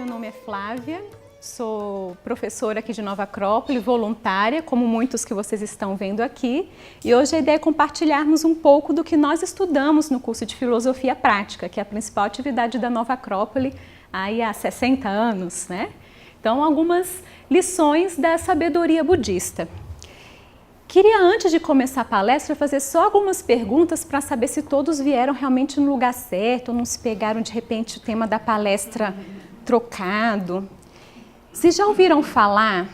meu nome é Flávia, sou professora aqui de Nova Acrópole, voluntária, como muitos que vocês estão vendo aqui, e hoje a ideia é compartilharmos um pouco do que nós estudamos no curso de Filosofia Prática, que é a principal atividade da Nova Acrópole aí há 60 anos, né? Então, algumas lições da sabedoria budista. Queria, antes de começar a palestra, fazer só algumas perguntas para saber se todos vieram realmente no lugar certo, ou não se pegaram, de repente, o tema da palestra trocado. Vocês já ouviram falar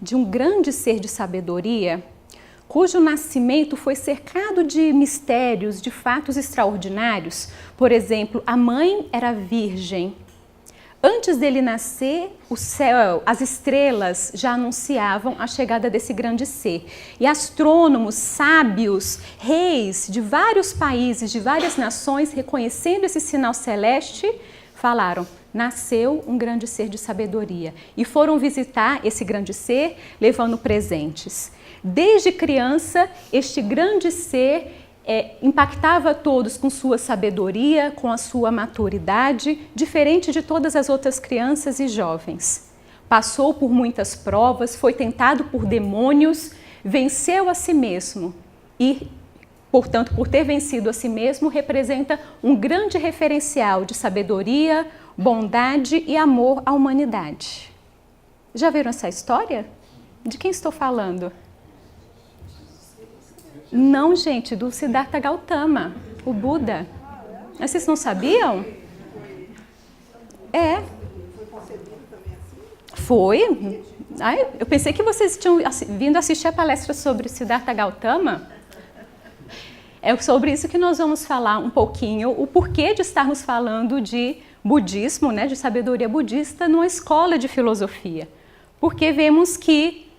de um grande ser de sabedoria, cujo nascimento foi cercado de mistérios, de fatos extraordinários? Por exemplo, a mãe era virgem. Antes dele nascer, o céu, as estrelas já anunciavam a chegada desse grande ser. E astrônomos, sábios, reis de vários países, de várias nações, reconhecendo esse sinal celeste, falaram: nasceu um grande ser de sabedoria. E foram visitar esse grande ser, levando presentes. Desde criança, este grande ser impactava todos com sua sabedoria, com a sua maturidade, diferente de todas as outras crianças e jovens. Passou por muitas provas, foi tentado por demônios, venceu a si mesmo e, portanto, por ter vencido a si mesmo, representa um grande referencial de sabedoria, bondade e amor à humanidade. Já viram essa história? De quem estou falando? Não, gente, do Siddhartha Gautama, o Buda. Mas vocês não sabiam? É. Foi. Ai, eu pensei que vocês tinham vindo assistir a palestra sobre Siddhartha Gautama. É sobre isso que nós vamos falar um pouquinho, o porquê de estarmos falando de budismo, né, de sabedoria budista, numa escola de filosofia. Porque vemos que,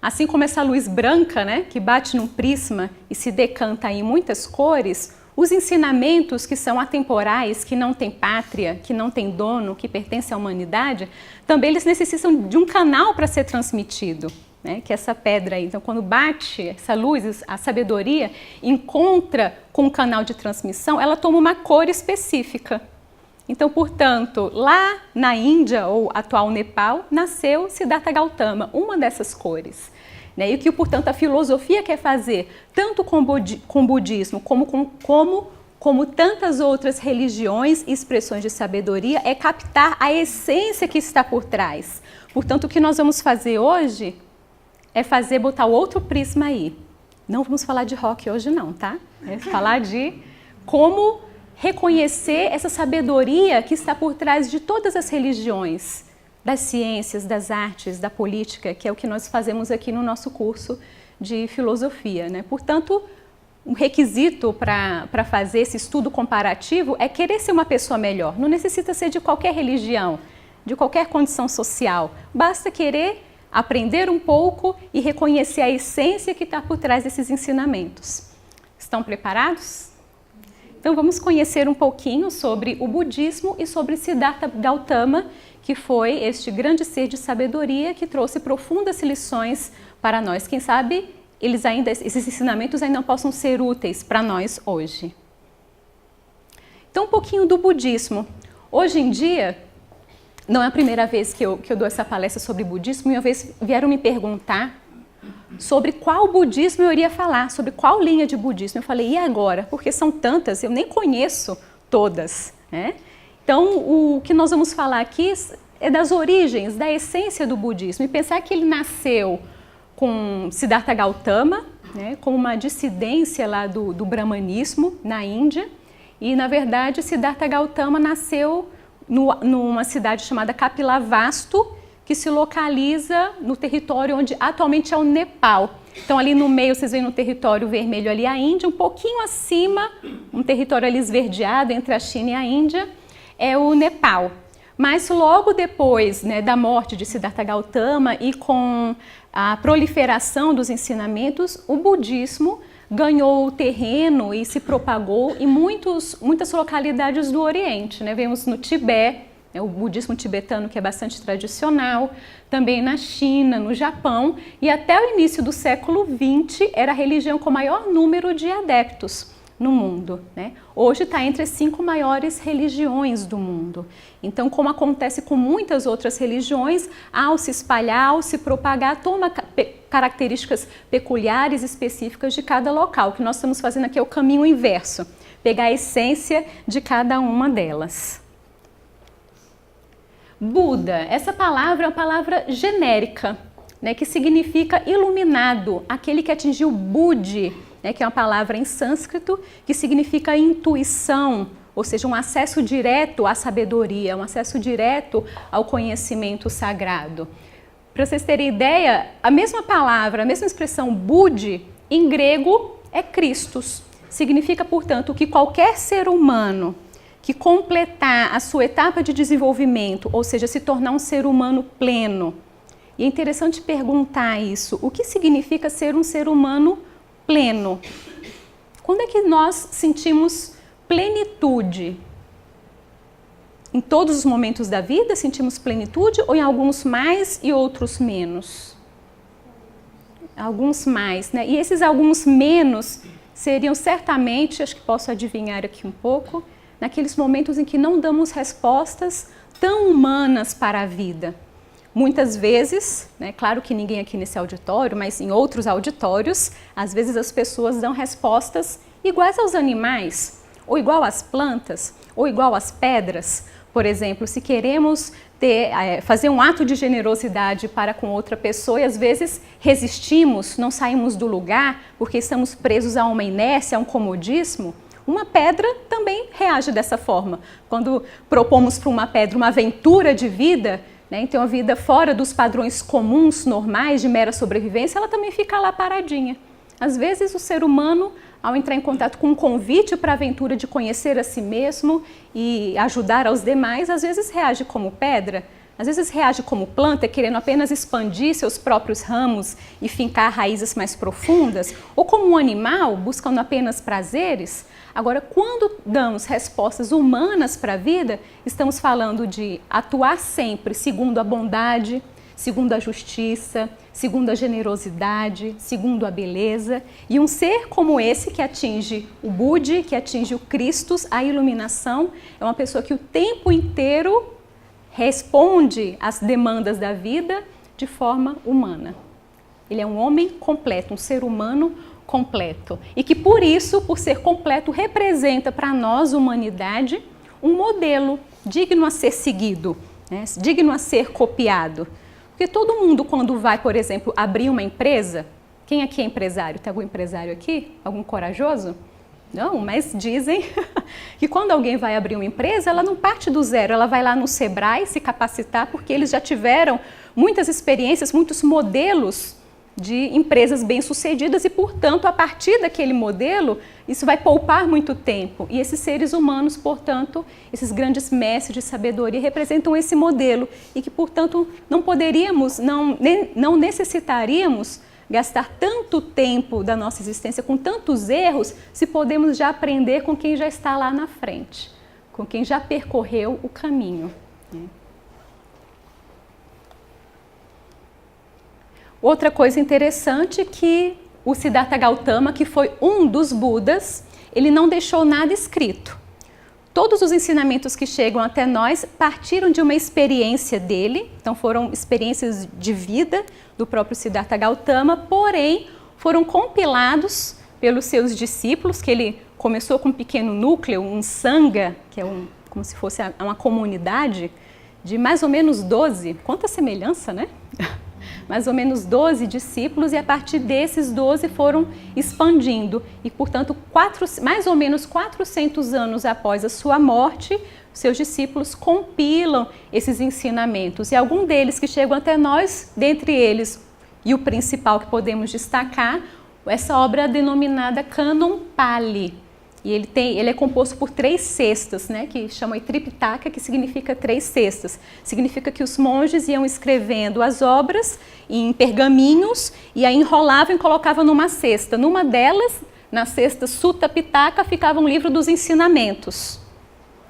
assim como essa luz branca, né, que bate num prisma e se decanta em muitas cores, os ensinamentos que são atemporais, que não têm pátria, que não têm dono, que pertencem à humanidade, também eles necessitam de um canal para ser transmitido, né, que é essa pedra aí. Então, quando bate essa luz, a sabedoria encontra com um canal de transmissão, ela toma uma cor específica. Então, portanto, lá na Índia, ou atual Nepal, nasceu Siddhartha Gautama, uma dessas cores. E o que, portanto, a filosofia quer fazer, tanto com o budismo como tantas outras religiões e expressões de sabedoria, é captar a essência que está por trás. Portanto, o que nós vamos fazer hoje é botar o outro prisma aí. Não vamos falar de rock hoje não, tá? É falar de como reconhecer essa sabedoria que está por trás de todas as religiões, das ciências, das artes, da política, que é o que nós fazemos aqui no nosso curso de filosofia, né? Portanto, um requisito para fazer esse estudo comparativo é querer ser uma pessoa melhor. Não necessita ser de qualquer religião, de qualquer condição social. Basta querer aprender um pouco e reconhecer a essência que está por trás desses ensinamentos. Estão preparados? Então vamos conhecer um pouquinho sobre o budismo e sobre Siddhartha Gautama, que foi este grande ser de sabedoria que trouxe profundas lições para nós. Quem sabe esses ensinamentos ainda não possam ser úteis para nós hoje. Então um pouquinho do budismo. Hoje em dia, não é a primeira vez que eu dou essa palestra sobre budismo, e uma vez vieram me perguntar sobre qual budismo eu iria falar, sobre qual linha de budismo. Eu falei, e agora? Porque são tantas, eu nem conheço todas, né? Então, o que nós vamos falar aqui é das origens, da essência do budismo, e pensar que ele nasceu com Siddhartha Gautama, né, como uma dissidência lá do brahmanismo na Índia, e, na verdade, Siddhartha Gautama nasceu numa cidade chamada Kapilavastu, que se localiza no território onde atualmente é o Nepal. Então, ali no meio, vocês veem no território vermelho ali a Índia, um pouquinho acima, um território ali esverdeado entre a China e a Índia, é o Nepal. Mas logo depois, né, da morte de Siddhartha Gautama e com a proliferação dos ensinamentos, o budismo ganhou terreno e se propagou em muitas localidades do Oriente, né? Vemos no Tibete, o budismo tibetano, que é bastante tradicional, também na China, no Japão, e até o início do século XX era a religião com maior número de adeptos. no mundo, né? Hoje está entre as 5 maiores religiões do mundo. Então, como acontece com muitas outras religiões, ao se espalhar, ao se propagar, toma características peculiares, específicas de cada local. O que nós estamos fazendo aqui é o caminho inverso, pegar a essência de cada uma delas. Buda, essa palavra é uma palavra genérica, né, que significa iluminado, aquele que atingiu Budi, né, que é uma palavra em sânscrito que significa intuição, ou seja, um acesso direto à sabedoria, um acesso direto ao conhecimento sagrado. Para vocês terem ideia, a mesma palavra, a mesma expressão Budi, em grego é Christos. Significa, portanto, que qualquer ser humano que completar a sua etapa de desenvolvimento, ou seja, se tornar um ser humano pleno. E é interessante perguntar isso, o que significa ser um ser humano pleno? Quando é que nós sentimos plenitude? Em todos os momentos da vida sentimos plenitude ou em alguns mais e outros menos? Alguns mais, né? E esses alguns menos seriam certamente, acho que posso adivinhar aqui um pouco, naqueles momentos em que não damos respostas tão humanas para a vida. Muitas vezes, né, claro que ninguém aqui nesse auditório, mas em outros auditórios, às vezes as pessoas dão respostas iguais aos animais, ou igual às plantas, ou igual às pedras. Por exemplo, se queremos fazer um ato de generosidade para com outra pessoa e às vezes resistimos, não saímos do lugar porque estamos presos a uma inércia, a um comodismo, uma pedra também reage dessa forma. Quando propomos para uma pedra uma aventura de vida, né, então a vida fora dos padrões comuns, normais, de mera sobrevivência, ela também fica lá paradinha. Às vezes o ser humano, ao entrar em contato com um convite para a aventura de conhecer a si mesmo e ajudar aos demais, às vezes reage como pedra, às vezes reage como planta, querendo apenas expandir seus próprios ramos e fincar raízes mais profundas, ou como um animal, buscando apenas prazeres. Agora, quando damos respostas humanas para a vida, estamos falando de atuar sempre segundo a bondade, segundo a justiça, segundo a generosidade, segundo a beleza. E um ser como esse que atinge o Budi, que atinge o Christus, a iluminação, é uma pessoa que o tempo inteiro responde às demandas da vida de forma humana. Ele é um homem completo, um ser humano completo. E que por isso, por ser completo, representa para nós, humanidade, um modelo digno a ser seguido, né? Digno a ser copiado. Porque todo mundo, quando vai, por exemplo, abrir uma empresa, quem aqui é empresário? Tem algum empresário aqui? Algum corajoso? Não, mas dizem que quando alguém vai abrir uma empresa, ela não parte do zero, ela vai lá no Sebrae se capacitar, porque eles já tiveram muitas experiências, muitos modelos de empresas bem-sucedidas e, portanto, a partir daquele modelo, isso vai poupar muito tempo. E esses seres humanos, portanto, esses grandes mestres de sabedoria representam esse modelo e que, portanto, não poderíamos, não necessitaríamos gastar tanto tempo da nossa existência com tantos erros, se podemos já aprender com quem já está lá na frente, com quem já percorreu o caminho. Outra coisa interessante é que o Siddhartha Gautama, que foi um dos Budas, ele não deixou nada escrito. Todos os ensinamentos que chegam até nós partiram de uma experiência dele, então foram experiências de vida do próprio Siddhartha Gautama, porém foram compilados pelos seus discípulos, que ele começou com um pequeno núcleo, um sangha, que é como se fosse uma comunidade, de mais ou menos 12, quanta semelhança, né? Mais ou menos 12 discípulos, e a partir desses 12 foram expandindo. E, portanto, mais ou menos 400 anos após a sua morte, seus discípulos compilam esses ensinamentos. E algum deles que chegam até nós, dentre eles, e o principal que podemos destacar, essa obra denominada Cânon Pali. E ele é composto por 3 cestas, né, que chama Tripitaka, que significa 3 cestas. Significa que os monges iam escrevendo as obras em pergaminhos e aí enrolavam e colocavam numa cesta. Numa delas, na cesta Sutta Pitaka, ficava um livro dos ensinamentos.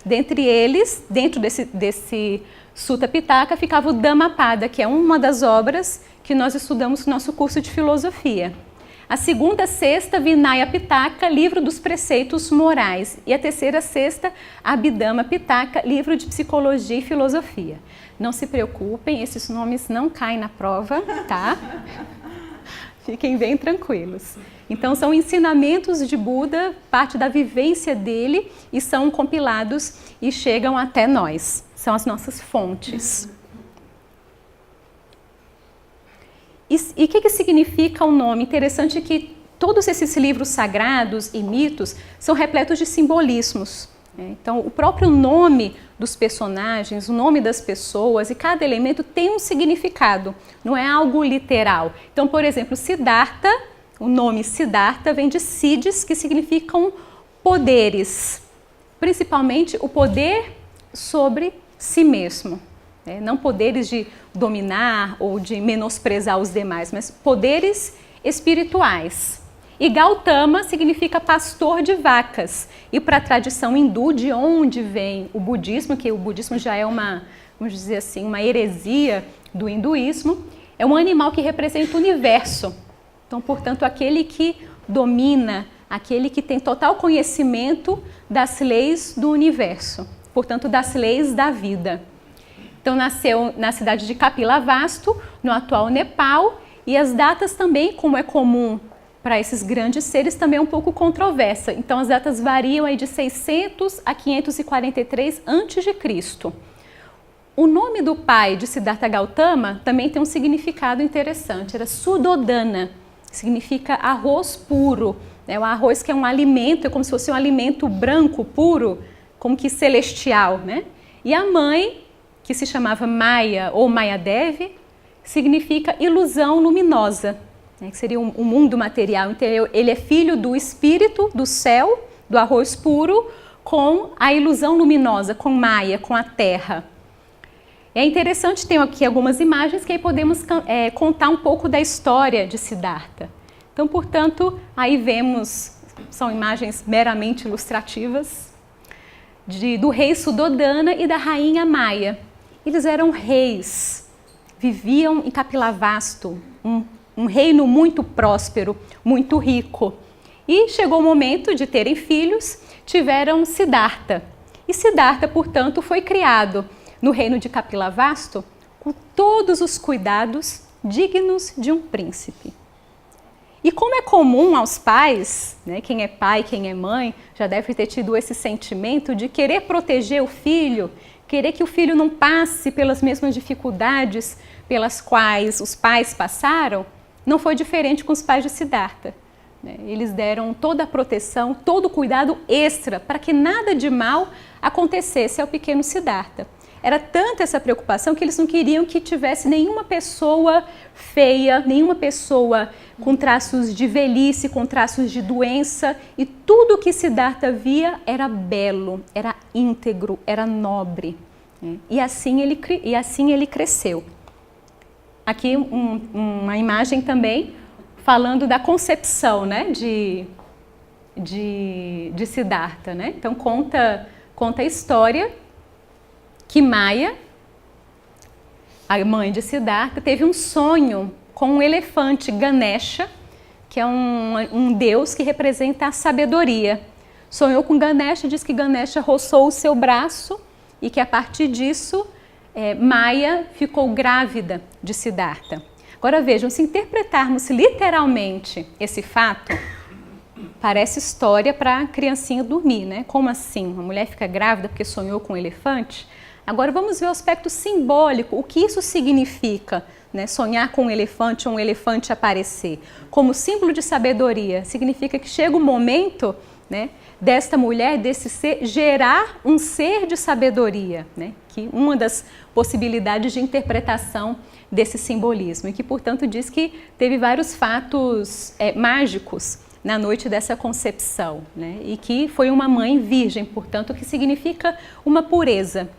Dentre eles, dentro desse Sutta Pitaka, ficava o Dhammapada, que é uma das obras que nós estudamos no nosso curso de filosofia. A segunda cesta, Vinaya Pitaka, livro dos preceitos morais. E a terceira cesta, Abhidhamma Pitaka, livro de psicologia e filosofia. Não se preocupem, esses nomes não caem na prova, tá? Fiquem bem tranquilos. Então, são ensinamentos de Buda, parte da vivência dele, e são compilados e chegam até nós. São as nossas fontes. E o que significa o nome? Interessante que todos esses livros sagrados e mitos são repletos de simbolismos. Então, o próprio nome dos personagens, o nome das pessoas e cada elemento tem um significado, não é algo literal. Então, por exemplo, Siddhartha, o nome Siddhartha vem de Siddhis, que significam poderes, principalmente o poder sobre si mesmo. Não poderes de dominar ou de menosprezar os demais, mas poderes espirituais. E Gautama significa pastor de vacas. E para a tradição hindu, de onde vem o budismo, que o budismo já é uma, vamos dizer assim, uma heresia do hinduísmo, é um animal que representa o universo. Então, portanto, aquele que domina, aquele que tem total conhecimento das leis do universo, portanto, das leis da vida. Então, nasceu na cidade de Kapilavastu, no atual Nepal, e as datas também, como é comum para esses grandes seres, também é um pouco controversa. Então, as datas variam aí de 600 a 543 a.C. O nome do pai de Siddhartha Gautama também tem um significado interessante, era Sudodana, significa arroz puro. O arroz que é um alimento, é como se fosse um alimento branco, puro, como que celestial, né? E a mãe, que se chamava Maya ou Mayadevi, significa ilusão luminosa, né, que seria um mundo material. Então, ele é filho do espírito do céu, do arroz puro, com a ilusão luminosa, com Maya, com a terra. É interessante, tem aqui algumas imagens que aí podemos contar um pouco da história de Siddhartha. Então, portanto, aí vemos, são imagens meramente ilustrativas, do rei Sudodana e da rainha Maya. Eles eram reis, viviam em Kapilavastu, um reino muito próspero, muito rico. E chegou o momento de terem filhos, tiveram Siddhartha. E Siddhartha, portanto, foi criado no reino de Kapilavastu com todos os cuidados dignos de um príncipe. E como é comum aos pais, né, quem é pai, quem é mãe, já deve ter tido esse sentimento de querer proteger o filho, querer que o filho não passe pelas mesmas dificuldades pelas quais os pais passaram, não foi diferente com os pais de Siddhartha. Eles deram toda a proteção, todo o cuidado extra para que nada de mal acontecesse ao pequeno Siddhartha. Era tanta essa preocupação que eles não queriam que tivesse nenhuma pessoa feia, nenhuma pessoa com traços de velhice, com traços de doença, e tudo que Siddhartha via era belo, era íntegro, era nobre. E assim ele cresceu. Aqui uma imagem também falando da concepção, né, de Siddhartha. Né? Então conta a história que Maya, a mãe de Siddhartha, teve um sonho com um elefante, Ganesha, que é um deus que representa a sabedoria. Sonhou com Ganesha, diz que Ganesha roçou o seu braço e que a partir disso Maya ficou grávida de Siddhartha. Agora vejam, se interpretarmos literalmente esse fato, parece história para a criancinha dormir, né? Como assim? Uma mulher fica grávida porque sonhou com um elefante? Agora vamos ver o aspecto simbólico, o que isso significa, né? Sonhar com um elefante aparecer. Como símbolo de sabedoria, significa que chega o momento, né, desta mulher, desse ser, gerar um ser de sabedoria, né? Que uma das possibilidades de interpretação desse simbolismo, e que, portanto, diz que teve vários fatos mágicos na noite dessa concepção, né? E que foi uma mãe virgem, portanto, que significa uma pureza.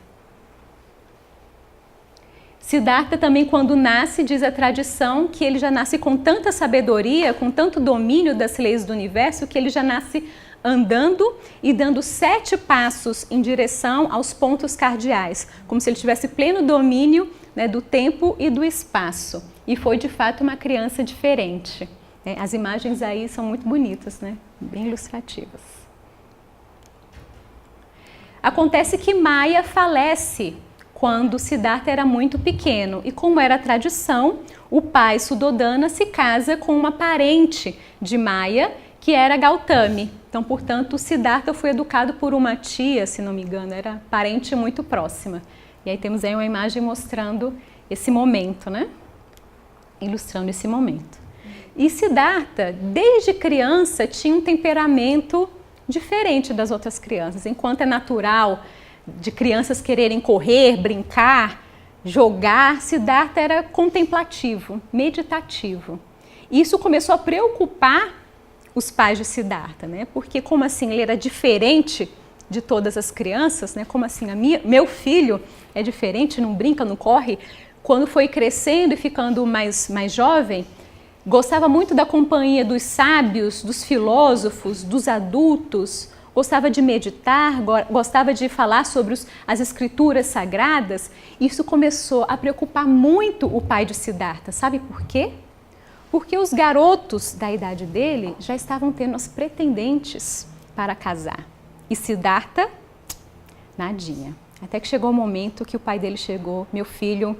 Siddhartha também, quando nasce, diz a tradição que ele já nasce com tanta sabedoria, com tanto domínio das leis do universo, que ele já nasce andando e dando 7 passos em direção aos pontos cardeais, como se ele tivesse pleno domínio, né, do tempo e do espaço. E foi, de fato, uma criança diferente. As imagens aí são muito bonitas, né? Bem ilustrativas. Acontece que Maya falece quando Siddhartha era muito pequeno e, como era tradição, o pai Suddhodana se casa com uma parente de Maya, que era Gautami. Então, portanto, Siddhartha foi educado por uma tia, se não me engano, era parente muito próxima. E aí temos aí uma imagem mostrando esse momento, né? Ilustrando esse momento. E Siddhartha, desde criança, tinha um temperamento diferente das outras crianças. Enquanto é natural de crianças quererem correr, brincar, jogar, Siddhartha era contemplativo, meditativo. E isso começou a preocupar os pais de Siddhartha, né? Porque como assim ele era diferente de todas as crianças, né? Como assim meu filho é diferente, não brinca, não corre? Quando foi crescendo e ficando mais jovem, gostava muito da companhia dos sábios, dos filósofos, dos adultos, gostava de meditar, gostava de falar sobre as escrituras sagradas. Isso começou a preocupar muito o pai de Siddhartha. Sabe por quê? Porque os garotos da idade dele já estavam tendo as pretendentes para casar. E Siddhartha, nadinha. Até que chegou o momento que o pai dele chegou: meu filho,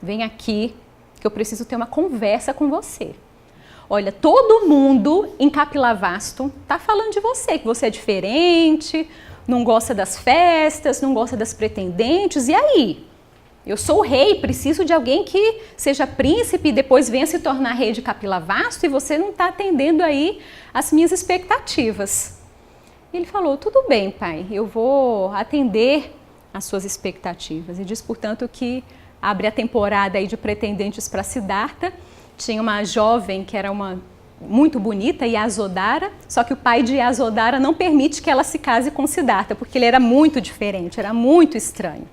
vem aqui, que eu preciso ter uma conversa com você. Olha, todo mundo em Kapilavastu está falando de você, que você é diferente, não gosta das festas, não gosta das pretendentes. E aí? Eu sou o rei, preciso de alguém que seja príncipe e depois venha se tornar rei de Kapilavastu e você não está atendendo aí as minhas expectativas. Ele falou: tudo bem, pai, eu vou atender as suas expectativas. E diz, portanto, que abre a temporada aí de pretendentes para Siddhartha. Tinha uma jovem que era muito bonita, Yasodhara, só que o pai de Yasodhara não permite que ela se case com Siddhartha, porque ele era muito diferente, era muito estranho.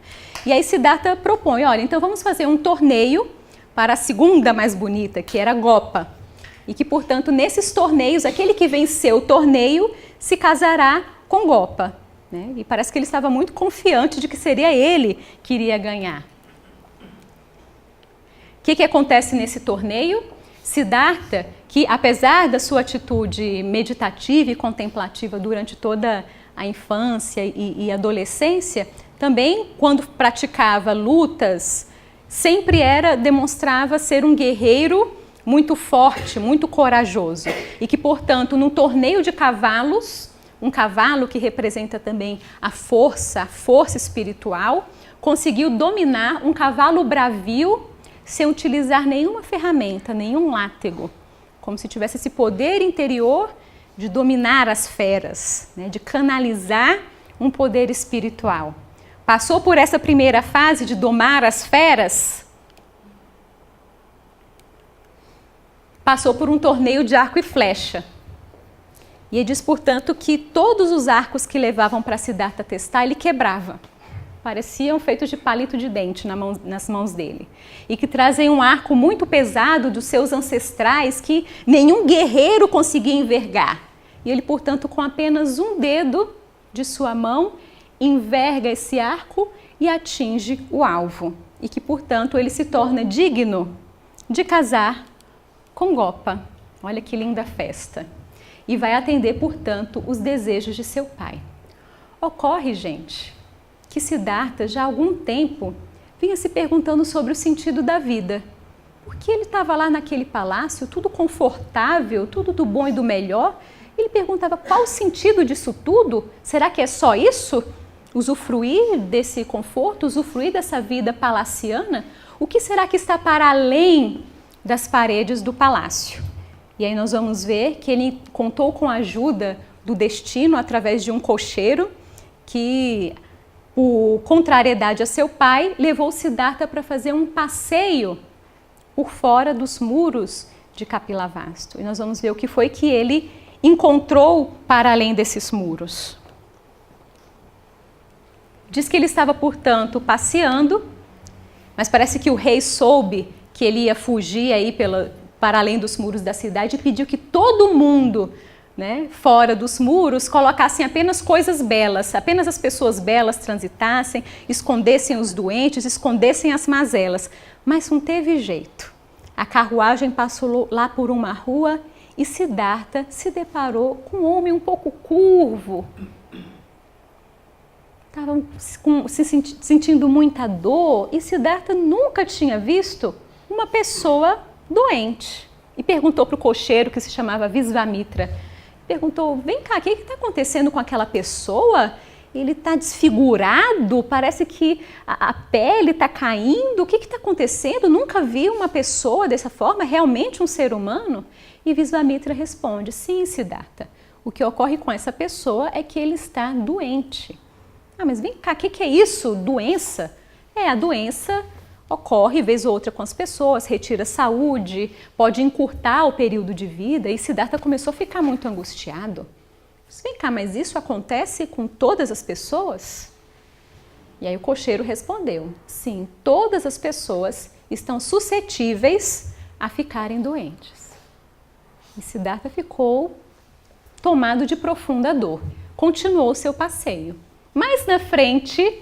E aí Siddhartha propõe: olha, então vamos fazer um torneio para a segunda mais bonita, que era Gopa. E que, portanto, nesses torneios, aquele que venceu o torneio se casará com Gopa. Né? E parece que ele estava muito confiante de que seria ele que iria ganhar. O que acontece nesse torneio? Siddhartha, que apesar da sua atitude meditativa e contemplativa durante toda a infância e adolescência, também quando praticava lutas, sempre demonstrava ser um guerreiro muito forte, muito corajoso. E que, portanto, num torneio de cavalos, um cavalo que representa também a força espiritual, conseguiu dominar um cavalo bravio sem utilizar nenhuma ferramenta, nenhum látego, como se tivesse esse poder interior de dominar as feras, né, de canalizar um poder espiritual. Passou por essa primeira fase de domar as feras, passou por um torneio de arco e flecha. E ele diz, portanto, que todos os arcos que levavam para Siddhartha testar, ele quebrava. Pareciam feitos de palito de dente nas mãos dele. E que trazem um arco muito pesado dos seus ancestrais que nenhum guerreiro conseguia envergar. E ele, portanto, com apenas um dedo de sua mão, enverga esse arco e atinge o alvo. E que, portanto, ele se torna digno de casar com Gopa. Olha que linda festa. E vai atender, portanto, os desejos de seu pai. Ocorre, gente, que Siddhartha já há algum tempo vinha se perguntando sobre o sentido da vida. Por que ele estava lá naquele palácio, tudo confortável, tudo do bom e do melhor? Ele perguntava qual o sentido disso tudo? Será que é só isso? Usufruir desse conforto, usufruir dessa vida palaciana? O que será que está para além das paredes do palácio? E aí nós vamos ver que ele contou com a ajuda do destino através de um cocheiro que, por contrariedade a seu pai, levou Siddhartha para fazer um passeio por fora dos muros de Kapilavastu. E nós vamos ver o que foi que ele encontrou para além desses muros. Diz que ele estava, portanto, passeando, mas parece que o rei soube que ele ia fugir aí para além dos muros da cidade e pediu que todo mundo, né, fora dos muros, colocassem apenas coisas belas, apenas as pessoas belas transitassem, escondessem os doentes, escondessem as mazelas. Mas não teve jeito. A carruagem passou lá por uma rua e Siddhartha se deparou com um homem um pouco curvo. Estava sentindo muita dor e Siddhartha nunca tinha visto uma pessoa doente. E perguntou para o cocheiro, que se chamava Visvamitra, perguntou, vem cá, o que está acontecendo com aquela pessoa? Ele está desfigurado, parece que a pele está caindo, o que está acontecendo? Nunca vi uma pessoa dessa forma, realmente um ser humano? E Visvamitra responde, sim, Siddhartha, o que ocorre com essa pessoa é que ele está doente. Ah, mas vem cá, o que é isso? Doença? A doença ocorre vez ou outra com as pessoas, retira saúde, pode encurtar o período de vida, e Siddhartha começou a ficar muito angustiado. Vem cá, mas isso acontece com todas as pessoas? E aí o cocheiro respondeu, sim, todas as pessoas estão suscetíveis a ficarem doentes. E Siddhartha ficou tomado de profunda dor, continuou seu passeio. Mais na frente,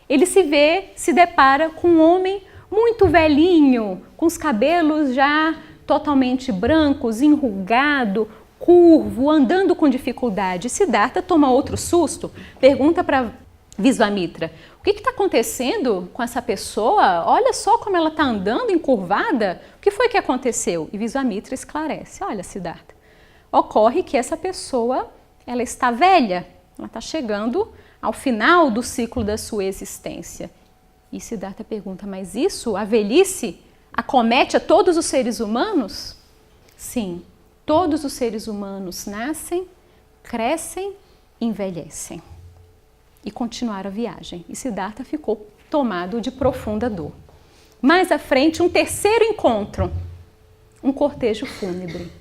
ele se depara com um homem muito velhinho, com os cabelos já totalmente brancos, enrugado, curvo, andando com dificuldade. Siddhartha toma outro susto, pergunta para Visvamitra, o que está acontecendo com essa pessoa? Olha só como ela está andando encurvada, o que foi que aconteceu? E Visvamitra esclarece, olha Siddhartha, ocorre que essa pessoa ela está velha, ela está chegando ao final do ciclo da sua existência. E Siddhartha pergunta, mas isso, a velhice, acomete a todos os seres humanos? Sim, todos os seres humanos nascem, crescem, envelhecem. E continuaram a viagem. E Siddhartha ficou tomado de profunda dor. Mais à frente, um terceiro encontro, um cortejo fúnebre.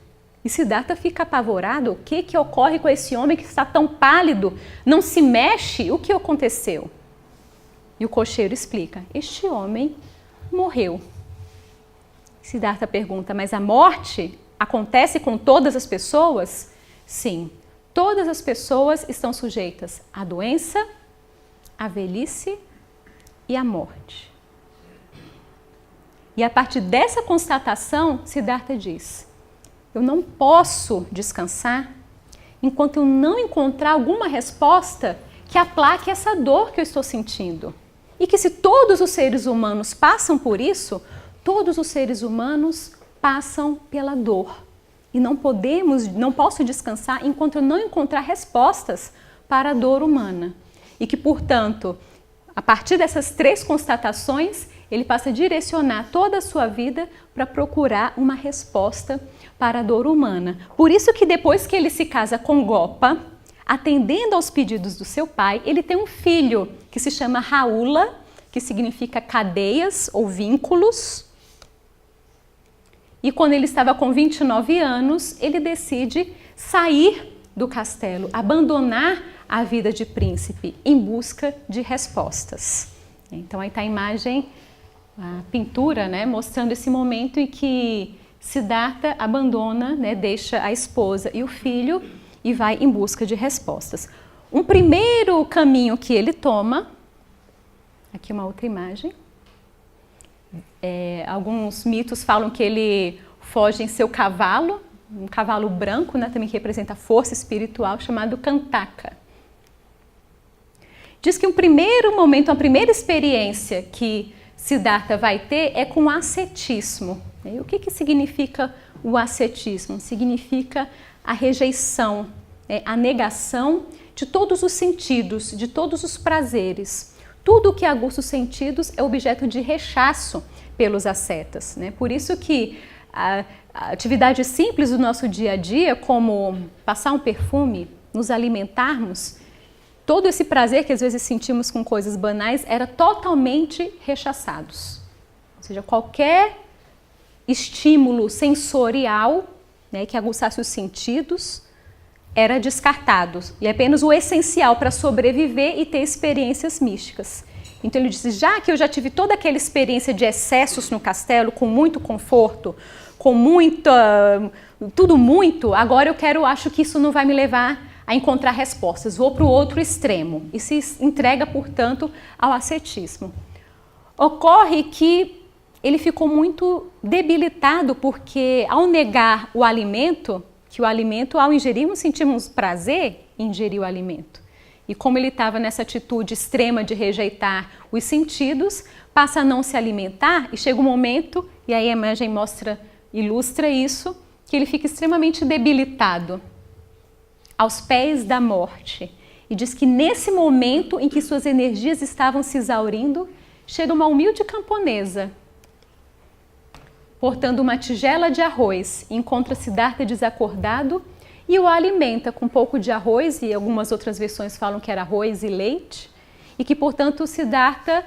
E Siddhartha fica apavorado, o que ocorre com esse homem que está tão pálido, não se mexe, o que aconteceu? E o cocheiro explica, este homem morreu. Siddhartha pergunta, mas a morte acontece com todas as pessoas? Sim, todas as pessoas estão sujeitas à doença, à velhice e à morte. E a partir dessa constatação, Siddhartha diz, eu não posso descansar enquanto eu não encontrar alguma resposta que aplaque essa dor que eu estou sentindo. E que se todos os seres humanos passam por isso, todos os seres humanos passam pela dor. E não posso descansar enquanto eu não encontrar respostas para a dor humana. E que, portanto, a partir dessas três constatações, ele passa a direcionar toda a sua vida para procurar uma resposta para a dor humana. Por isso que depois que ele se casa com Gopa, atendendo aos pedidos do seu pai, ele tem um filho que se chama Rahula, que significa cadeias ou vínculos. E quando ele estava com 29 anos, ele decide sair do castelo, abandonar a vida de príncipe em busca de respostas. Então aí está a imagem, a pintura, né, mostrando esse momento em que Siddhartha abandona, né, deixa a esposa e o filho e vai em busca de respostas. Um primeiro caminho que ele toma, aqui uma outra imagem, alguns mitos falam que ele foge em seu cavalo, um cavalo branco, né, também que representa a força espiritual, chamado Kantaka. Diz que um primeiro momento, uma primeira experiência que Siddhartha vai ter é com o ascetismo. E o que significa o ascetismo? Significa a rejeição, a negação de todos os sentidos, de todos os prazeres. Tudo que aguça os sentidos é objeto de rechaço pelos ascetas, né? Por isso que a atividade simples do nosso dia a dia, como passar um perfume, nos alimentarmos, todo esse prazer que às vezes sentimos com coisas banais era totalmente rechaçados. Ou seja, qualquer estímulo sensorial, né, que aguçasse os sentidos era descartado. E apenas o essencial para sobreviver e ter experiências místicas. Então ele disse, já que eu já tive toda aquela experiência de excessos no castelo, com muito conforto, com tudo muito, agora acho que isso não vai me levar a encontrar respostas, vou para o outro extremo e se entrega, portanto, ao ascetismo. Ocorre que ele ficou muito debilitado porque ao negar o alimento, que o alimento, ao ingerirmos, sentimos prazer em ingerir o alimento. E como ele estava nessa atitude extrema de rejeitar os sentidos, passa a não se alimentar e chega um momento, e aí a imagem ilustra isso, que ele fica extremamente debilitado, aos pés da morte. E diz que nesse momento em que suas energias estavam se exaurindo, chega uma humilde camponesa, portando uma tigela de arroz, encontra Siddhartha desacordado e o alimenta com um pouco de arroz, e algumas outras versões falam que era arroz e leite, e que, portanto, Siddhartha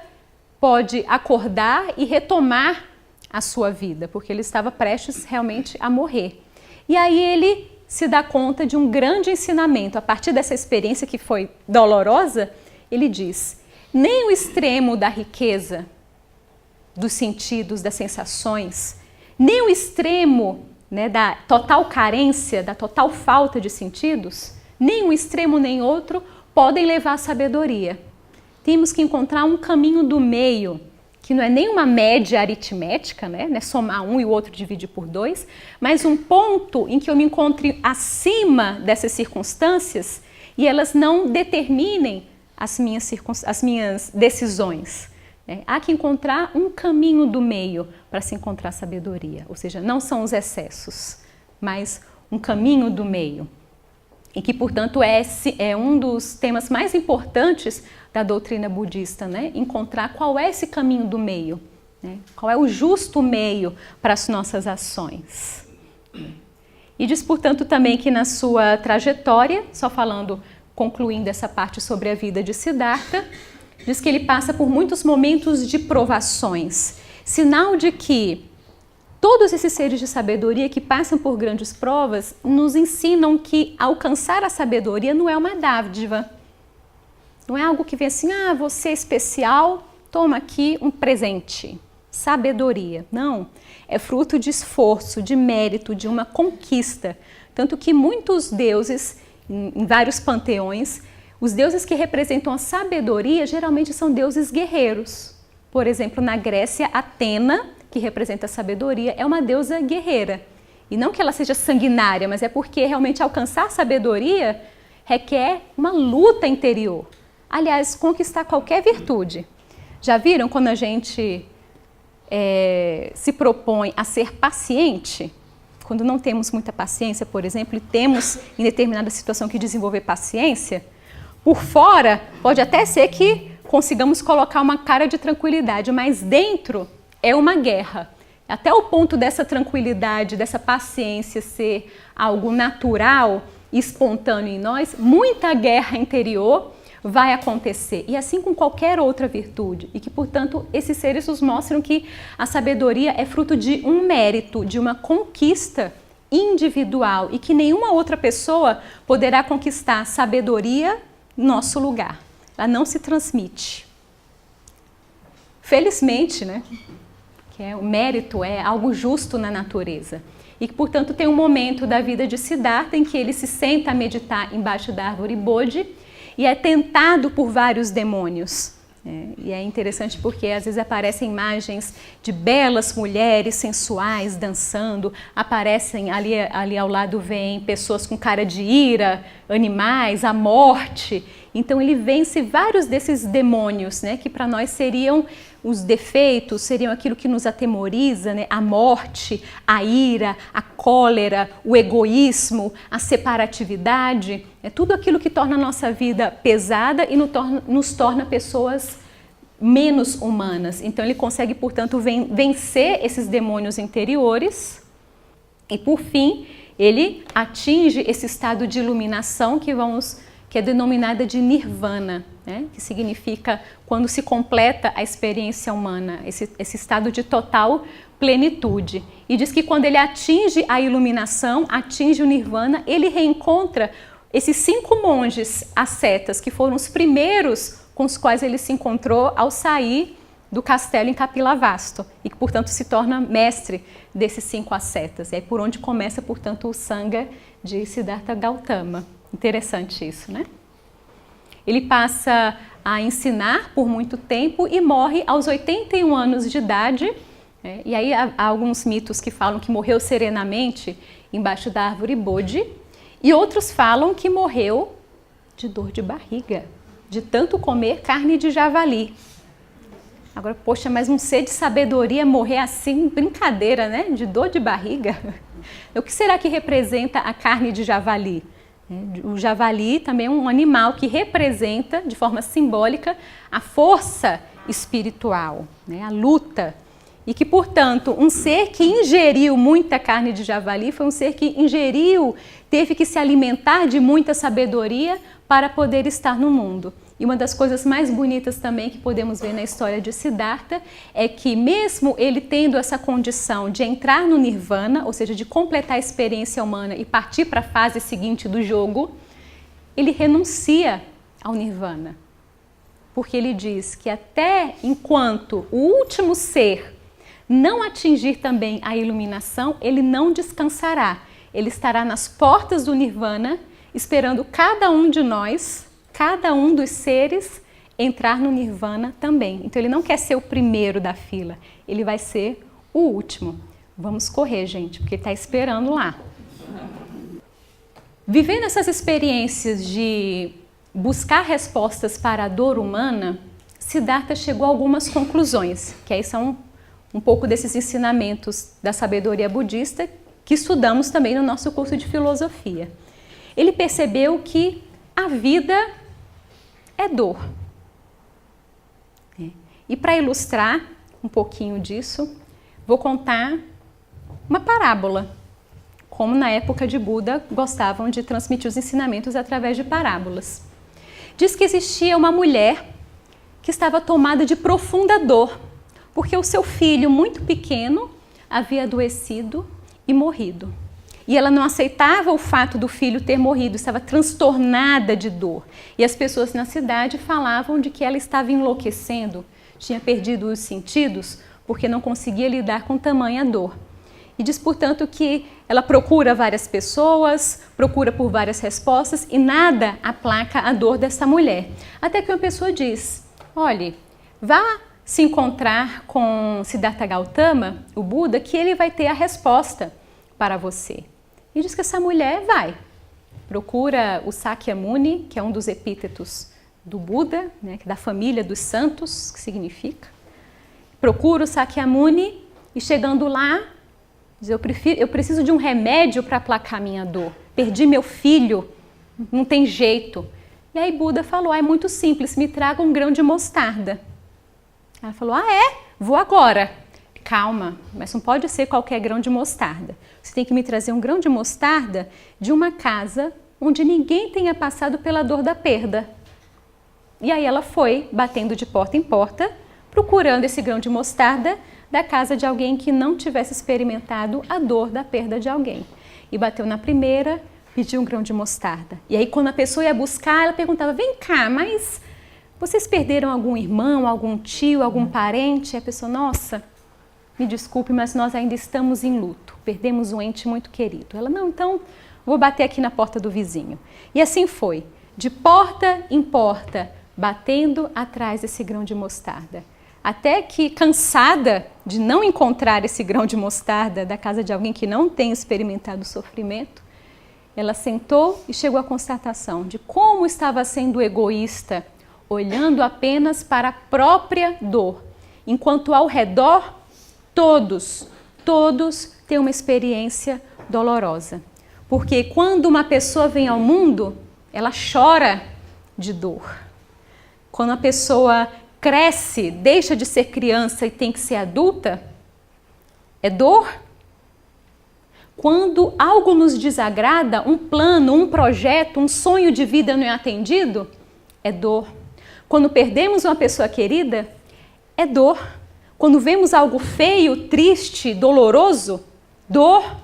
pode acordar e retomar a sua vida, porque ele estava prestes realmente a morrer. E aí ele se dá conta de um grande ensinamento. A partir dessa experiência que foi dolorosa, ele diz: nem o extremo da riqueza, dos sentidos, das sensações, nem o extremo, né, da total carência, da total falta de sentidos, nem um extremo nem outro podem levar à sabedoria. Temos que encontrar um caminho do meio, que não é nem uma média aritmética, né? Não é somar um e o outro dividir por 2, mas um ponto em que eu me encontre acima dessas circunstâncias e elas não determinem as minhas decisões. Né? Há que encontrar um caminho do meio para se encontrar sabedoria, ou seja, não são os excessos, mas um caminho do meio. E que, portanto, é um dos temas mais importantes da doutrina budista, né? Encontrar qual é esse caminho do meio, né? Qual é o justo meio para as nossas ações. E diz, portanto, também que na sua trajetória, só concluindo essa parte sobre a vida de Siddhartha, diz que ele passa por muitos momentos de provações, sinal de que todos esses seres de sabedoria que passam por grandes provas nos ensinam que alcançar a sabedoria não é uma dádiva. Não é algo que vem assim, você é especial, toma aqui um presente. Sabedoria. Não. É fruto de esforço, de mérito, de uma conquista. Tanto que muitos deuses, em vários panteões, os deuses que representam a sabedoria geralmente são deuses guerreiros. Por exemplo, na Grécia, Atena, que representa a sabedoria, é uma deusa guerreira. E não que ela seja sanguinária, mas é porque realmente alcançar a sabedoria requer uma luta interior. Aliás, conquistar qualquer virtude. Já viram quando a gente se propõe a ser paciente? Quando não temos muita paciência, por exemplo, e temos em determinada situação que desenvolver paciência, por fora pode até ser que consigamos colocar uma cara de tranquilidade, mas dentro é uma guerra. Até o ponto dessa tranquilidade, dessa paciência ser algo natural e espontâneo em nós, muita guerra interior vai acontecer. E assim com qualquer outra virtude. E que, portanto, esses seres nos mostram que a sabedoria é fruto de um mérito, de uma conquista individual e que nenhuma outra pessoa poderá conquistar sabedoria no nosso lugar. Ela não se transmite. Felizmente, né? O mérito é algo justo na natureza. E que, portanto, tem um momento da vida de Siddhartha em que ele se senta a meditar embaixo da árvore Bodhi e é tentado por vários demônios. E é interessante porque às vezes aparecem imagens de belas mulheres sensuais dançando, aparecem ali ao lado vêm pessoas com cara de ira, animais, a morte. Então ele vence vários desses demônios, né, que para nós seriam os defeitos, seriam aquilo que nos atemoriza, né, a morte, a ira, a cólera, o egoísmo, a separatividade, é tudo aquilo que torna a nossa vida pesada e nos torna pessoas menos humanas. Então ele consegue, portanto, vencer esses demônios interiores e, por fim, ele atinge esse estado de iluminação que é denominada de nirvana, né? Que significa quando se completa a experiência humana, esse estado de total plenitude. E diz que quando ele atinge a iluminação, atinge o nirvana, ele reencontra esses 5 monges ascetas, que foram os primeiros com os quais ele se encontrou ao sair do castelo em Kapilavastu, e que, portanto, se torna mestre desses 5 ascetas. É por onde começa, portanto, o Sangha de Siddhartha Gautama. Interessante isso, né? Ele passa a ensinar por muito tempo e morre aos 81 anos de idade, E aí há alguns mitos que falam que morreu serenamente embaixo da árvore Bodhi, e outros falam que morreu de dor de barriga, de tanto comer carne de javali. Agora, poxa, mas um ser de sabedoria morrer assim, brincadeira, né? De dor de barriga. O que será que representa a carne de javali? O javali também é um animal que representa, de forma simbólica, a força espiritual, né? A luta. E que, portanto, um ser que ingeriu muita carne de javali foi um ser que ingeriu, teve que se alimentar de muita sabedoria para poder estar no mundo. E uma das coisas mais bonitas também que podemos ver na história de Siddhartha é que mesmo ele tendo essa condição de entrar no Nirvana, ou seja, de completar a experiência humana e partir para a fase seguinte do jogo, ele renuncia ao Nirvana. Porque ele diz que até enquanto o último ser não atingir também a iluminação, ele não descansará. Ele estará nas portas do Nirvana, esperando cada um de nós, cada um dos seres, entrar no Nirvana também. Então ele não quer ser o primeiro da fila, ele vai ser o último. Vamos correr, gente, porque ele está esperando lá. Vivendo essas experiências de buscar respostas para a dor humana, Siddhartha chegou a algumas conclusões, que aí são um pouco desses ensinamentos da sabedoria budista que estudamos também no nosso curso de filosofia. Ele percebeu que a vida é dor. E para ilustrar um pouquinho disso, vou contar uma parábola, como na época de Buda gostavam de transmitir os ensinamentos através de parábolas. Diz que existia uma mulher que estava tomada de profunda dor, porque o seu filho, muito pequeno, havia adoecido e morrido. E ela não aceitava o fato do filho ter morrido, estava transtornada de dor. E as pessoas na cidade falavam de que ela estava enlouquecendo, tinha perdido os sentidos, porque não conseguia lidar com tamanha dor. E diz, portanto, que ela procura várias pessoas, procura por várias respostas e nada aplaca a dor dessa mulher. Até que uma pessoa diz, olhe, vá se encontrar com Siddhartha Gautama, o Buda, que ele vai ter a resposta para você. E diz que essa mulher vai, procura o Sakyamuni, que é um dos epítetos do Buda, né, da família dos santos, que significa. Procura o Sakyamuni e chegando lá, diz, eu preciso de um remédio para aplacar minha dor. Perdi meu filho, não tem jeito. E aí Buda falou, é muito simples, me traga um grão de mostarda. Ela falou, vou agora. Calma, mas não pode ser qualquer grão de mostarda. Você tem que me trazer um grão de mostarda de uma casa onde ninguém tenha passado pela dor da perda. E aí ela foi, batendo de porta em porta, procurando esse grão de mostarda da casa de alguém que não tivesse experimentado a dor da perda de alguém. E bateu na primeira, pediu um grão de mostarda. E aí quando a pessoa ia buscar, ela perguntava, vem cá, mas vocês perderam algum irmão, algum tio, algum parente? E a pessoa, nossa, me desculpe, mas nós ainda estamos em luto. Perdemos um ente muito querido. Ela, não, então vou bater aqui na porta do vizinho. E assim foi, de porta em porta, batendo atrás desse grão de mostarda. Até que, cansada de não encontrar esse grão de mostarda da casa de alguém que não tem experimentado o sofrimento, ela sentou e chegou à constatação de como estava sendo egoísta, olhando apenas para a própria dor, enquanto ao redor todos têm uma experiência dolorosa. Porque quando uma pessoa vem ao mundo, ela chora de dor. Quando a pessoa cresce, deixa de ser criança e tem que ser adulta, é dor. Quando algo nos desagrada, um plano, um projeto, um sonho de vida não é atendido, é dor. Quando perdemos uma pessoa querida, é dor. Quando vemos algo feio, triste, doloroso, dor.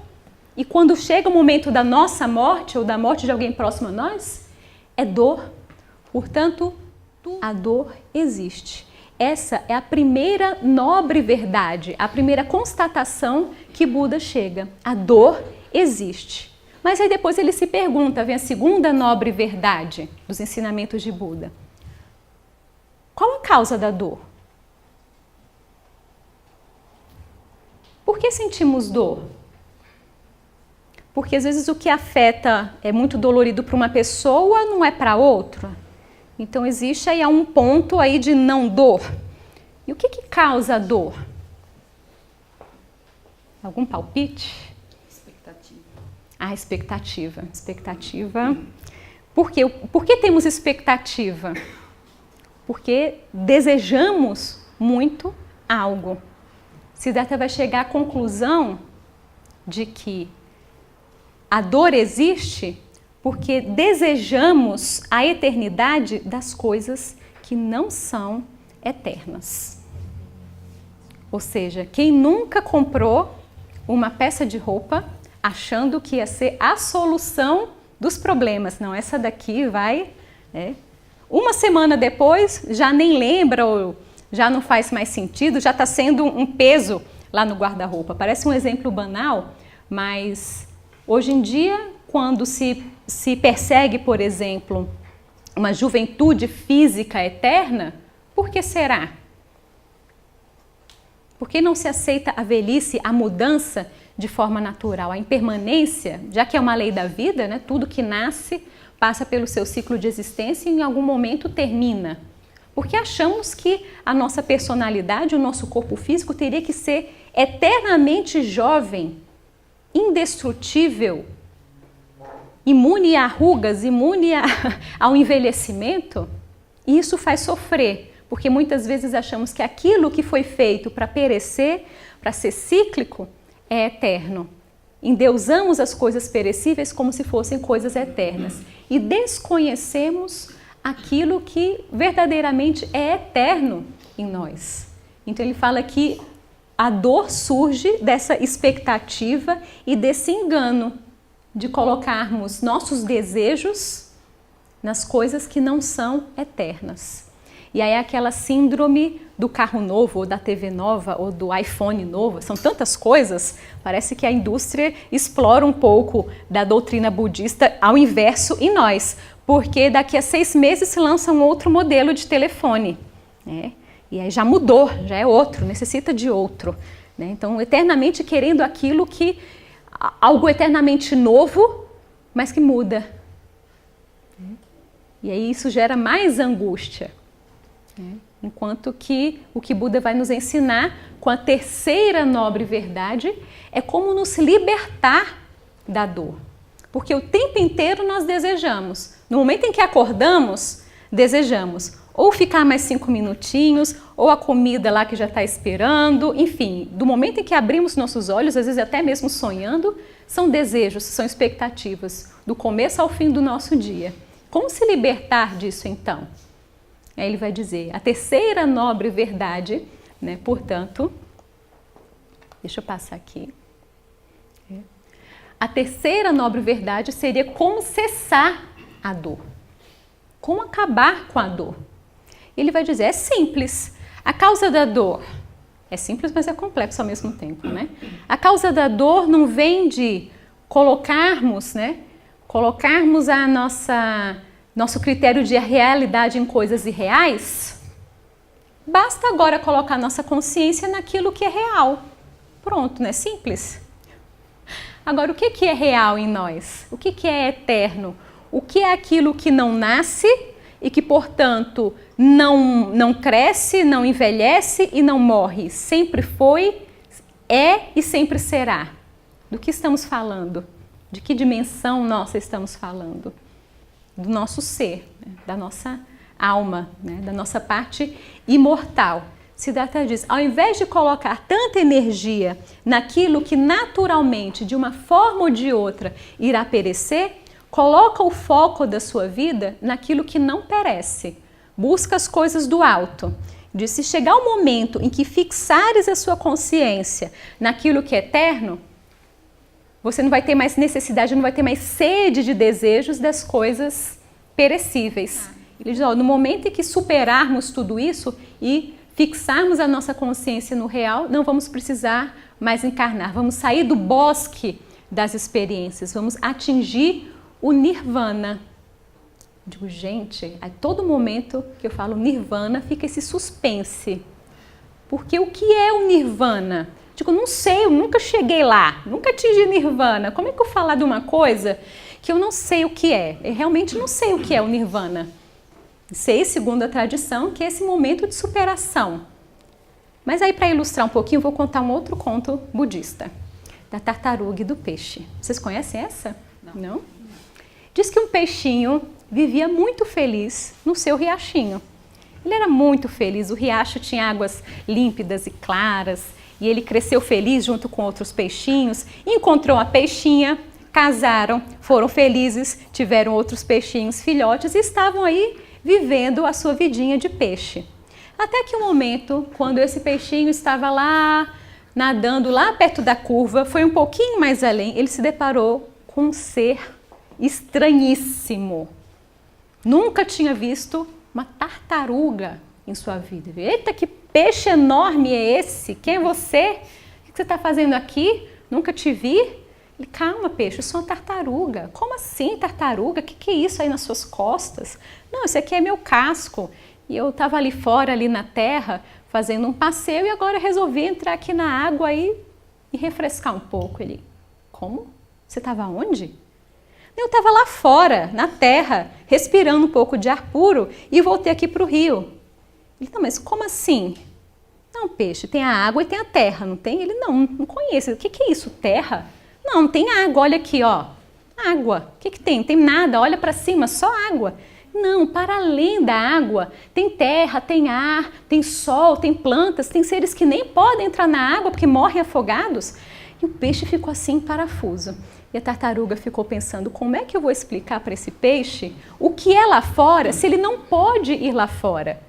E quando chega o momento da nossa morte ou da morte de alguém próximo a nós, é dor. Portanto, a dor existe. Essa é a primeira nobre verdade, a primeira constatação que Buda chega. A dor existe. Mas aí depois ele se pergunta, vem a segunda nobre verdade dos ensinamentos de Buda. Qual a causa da dor? Por que sentimos dor? Porque às vezes o que afeta é muito dolorido para uma pessoa, não é para outra. Então existe aí um ponto aí de não dor. E o que causa a dor? Algum palpite? Expectativa. Ah, expectativa. Expectativa. Por quê? Por que temos expectativa? Porque desejamos muito algo. Siddhartha vai chegar à conclusão de que a dor existe porque desejamos a eternidade das coisas que não são eternas. Ou seja, quem nunca comprou uma peça de roupa achando que ia ser a solução dos problemas? Não, essa daqui vai... Uma semana depois já nem lembra ou já não faz mais sentido, já está sendo um peso lá no guarda-roupa. Parece um exemplo banal, mas hoje em dia, quando se persegue, por exemplo, uma juventude física eterna, por que será? Por que não se aceita a velhice, a mudança de forma natural, a impermanência, já que é uma lei da vida, né? Tudo que nasce passa pelo seu ciclo de existência e em algum momento termina. Porque achamos que a nossa personalidade, o nosso corpo físico teria que ser eternamente jovem, indestrutível, imune a rugas, imune ao envelhecimento. E isso faz sofrer, porque muitas vezes achamos que aquilo que foi feito para perecer, para ser cíclico, é eterno. Endeusamos as coisas perecíveis como se fossem coisas eternas e desconhecemos aquilo que verdadeiramente é eterno em nós. Então ele fala que a dor surge dessa expectativa e desse engano de colocarmos nossos desejos nas coisas que não são eternas. E aí aquela síndrome do carro novo, ou da TV nova, ou do iPhone novo, são tantas coisas, parece que a indústria explora um pouco da doutrina budista ao inverso em nós, porque daqui a 6 meses se lança um outro modelo de telefone, né? E aí já mudou, já é outro, necessita de outro, né? Então, eternamente querendo aquilo que, algo eternamente novo, mas que muda. E aí isso gera mais angústia. Enquanto que o que Buda vai nos ensinar com a terceira nobre verdade é como nos libertar da dor. Porque o tempo inteiro nós desejamos. No momento em que acordamos, desejamos ou ficar mais 5 minutinhos, ou a comida lá que já está esperando, enfim, do momento em que abrimos nossos olhos, às vezes até mesmo sonhando, são desejos, são expectativas, do começo ao fim do nosso dia. Como se libertar disso então? Aí ele vai dizer, a terceira nobre verdade, né, portanto, deixa eu passar aqui. A terceira nobre verdade seria como cessar a dor, como acabar com a dor. Ele vai dizer, é simples, a causa da dor, é simples, mas é complexo ao mesmo tempo, né? A causa da dor não vem de colocarmos a nosso critério de realidade em coisas irreais. Basta agora colocar nossa consciência naquilo que é real. Pronto, não é simples? Agora, o que é real em nós? O que é eterno? O que é aquilo que não nasce e que, portanto, não cresce, não envelhece e não morre? Sempre foi, é e sempre será. Do que estamos falando? De que dimensão nossa estamos falando? Do nosso ser, né? Da nossa alma, né? Da nossa parte imortal. Siddhartha diz, ao invés de colocar tanta energia naquilo que naturalmente, de uma forma ou de outra, irá perecer, coloca o foco da sua vida naquilo que não perece. Busca as coisas do alto. Diz, se chegar o momento em que fixares a sua consciência naquilo que é eterno, você não vai ter mais necessidade, não vai ter mais sede de desejos das coisas perecíveis. Ele diz, no momento em que superarmos tudo isso e fixarmos a nossa consciência no real, não vamos precisar mais encarnar. Vamos sair do bosque das experiências, vamos atingir o nirvana. Digo, gente, a todo momento que eu falo nirvana, fica esse suspense. Porque o que é o nirvana? Digo, não sei, eu nunca cheguei lá, nunca atingi nirvana. Como é que eu falar de uma coisa que eu não sei o que é? Eu realmente não sei o que é o nirvana. Sei, segundo a tradição, que é esse momento de superação. Mas aí, para ilustrar um pouquinho, eu vou contar um outro conto budista, da tartaruga e do peixe. Vocês conhecem essa? Não? Diz que um peixinho vivia muito feliz no seu riachinho. Ele era muito feliz, o riacho tinha águas límpidas e claras, e ele cresceu feliz junto com outros peixinhos, encontrou a peixinha, casaram, foram felizes, tiveram outros peixinhos filhotes e estavam aí vivendo a sua vidinha de peixe. Até que um momento, quando esse peixinho estava lá, nadando lá perto da curva, foi um pouquinho mais além, ele se deparou com um ser estranhíssimo. Nunca tinha visto uma tartaruga em sua vida. Eita, que peixe enorme é esse? Quem é você? O que você está fazendo aqui? Nunca te vi. Ele, calma, peixe, eu sou uma tartaruga. Como assim, tartaruga? O que é isso aí nas suas costas? Não, esse aqui é meu casco. E eu estava ali fora, ali na terra, fazendo um passeio e agora resolvi entrar aqui na água e refrescar um pouco. Ele, como? Você estava onde? Eu estava lá fora, na terra, respirando um pouco de ar puro e voltei aqui para o rio. Ele, não, mas como assim? Não, peixe, tem a água e tem a terra, não tem? Ele, não conheço. O que é isso, terra? Não tem água, olha aqui, ó. Água. O que tem? Não tem nada, olha para cima, só água. Não, para além da água, tem terra, tem ar, tem sol, tem plantas, tem seres que nem podem entrar na água porque morrem afogados. E o peixe ficou assim em parafuso. E a tartaruga ficou pensando, como é que eu vou explicar para esse peixe o que é lá fora, se ele não pode ir lá fora?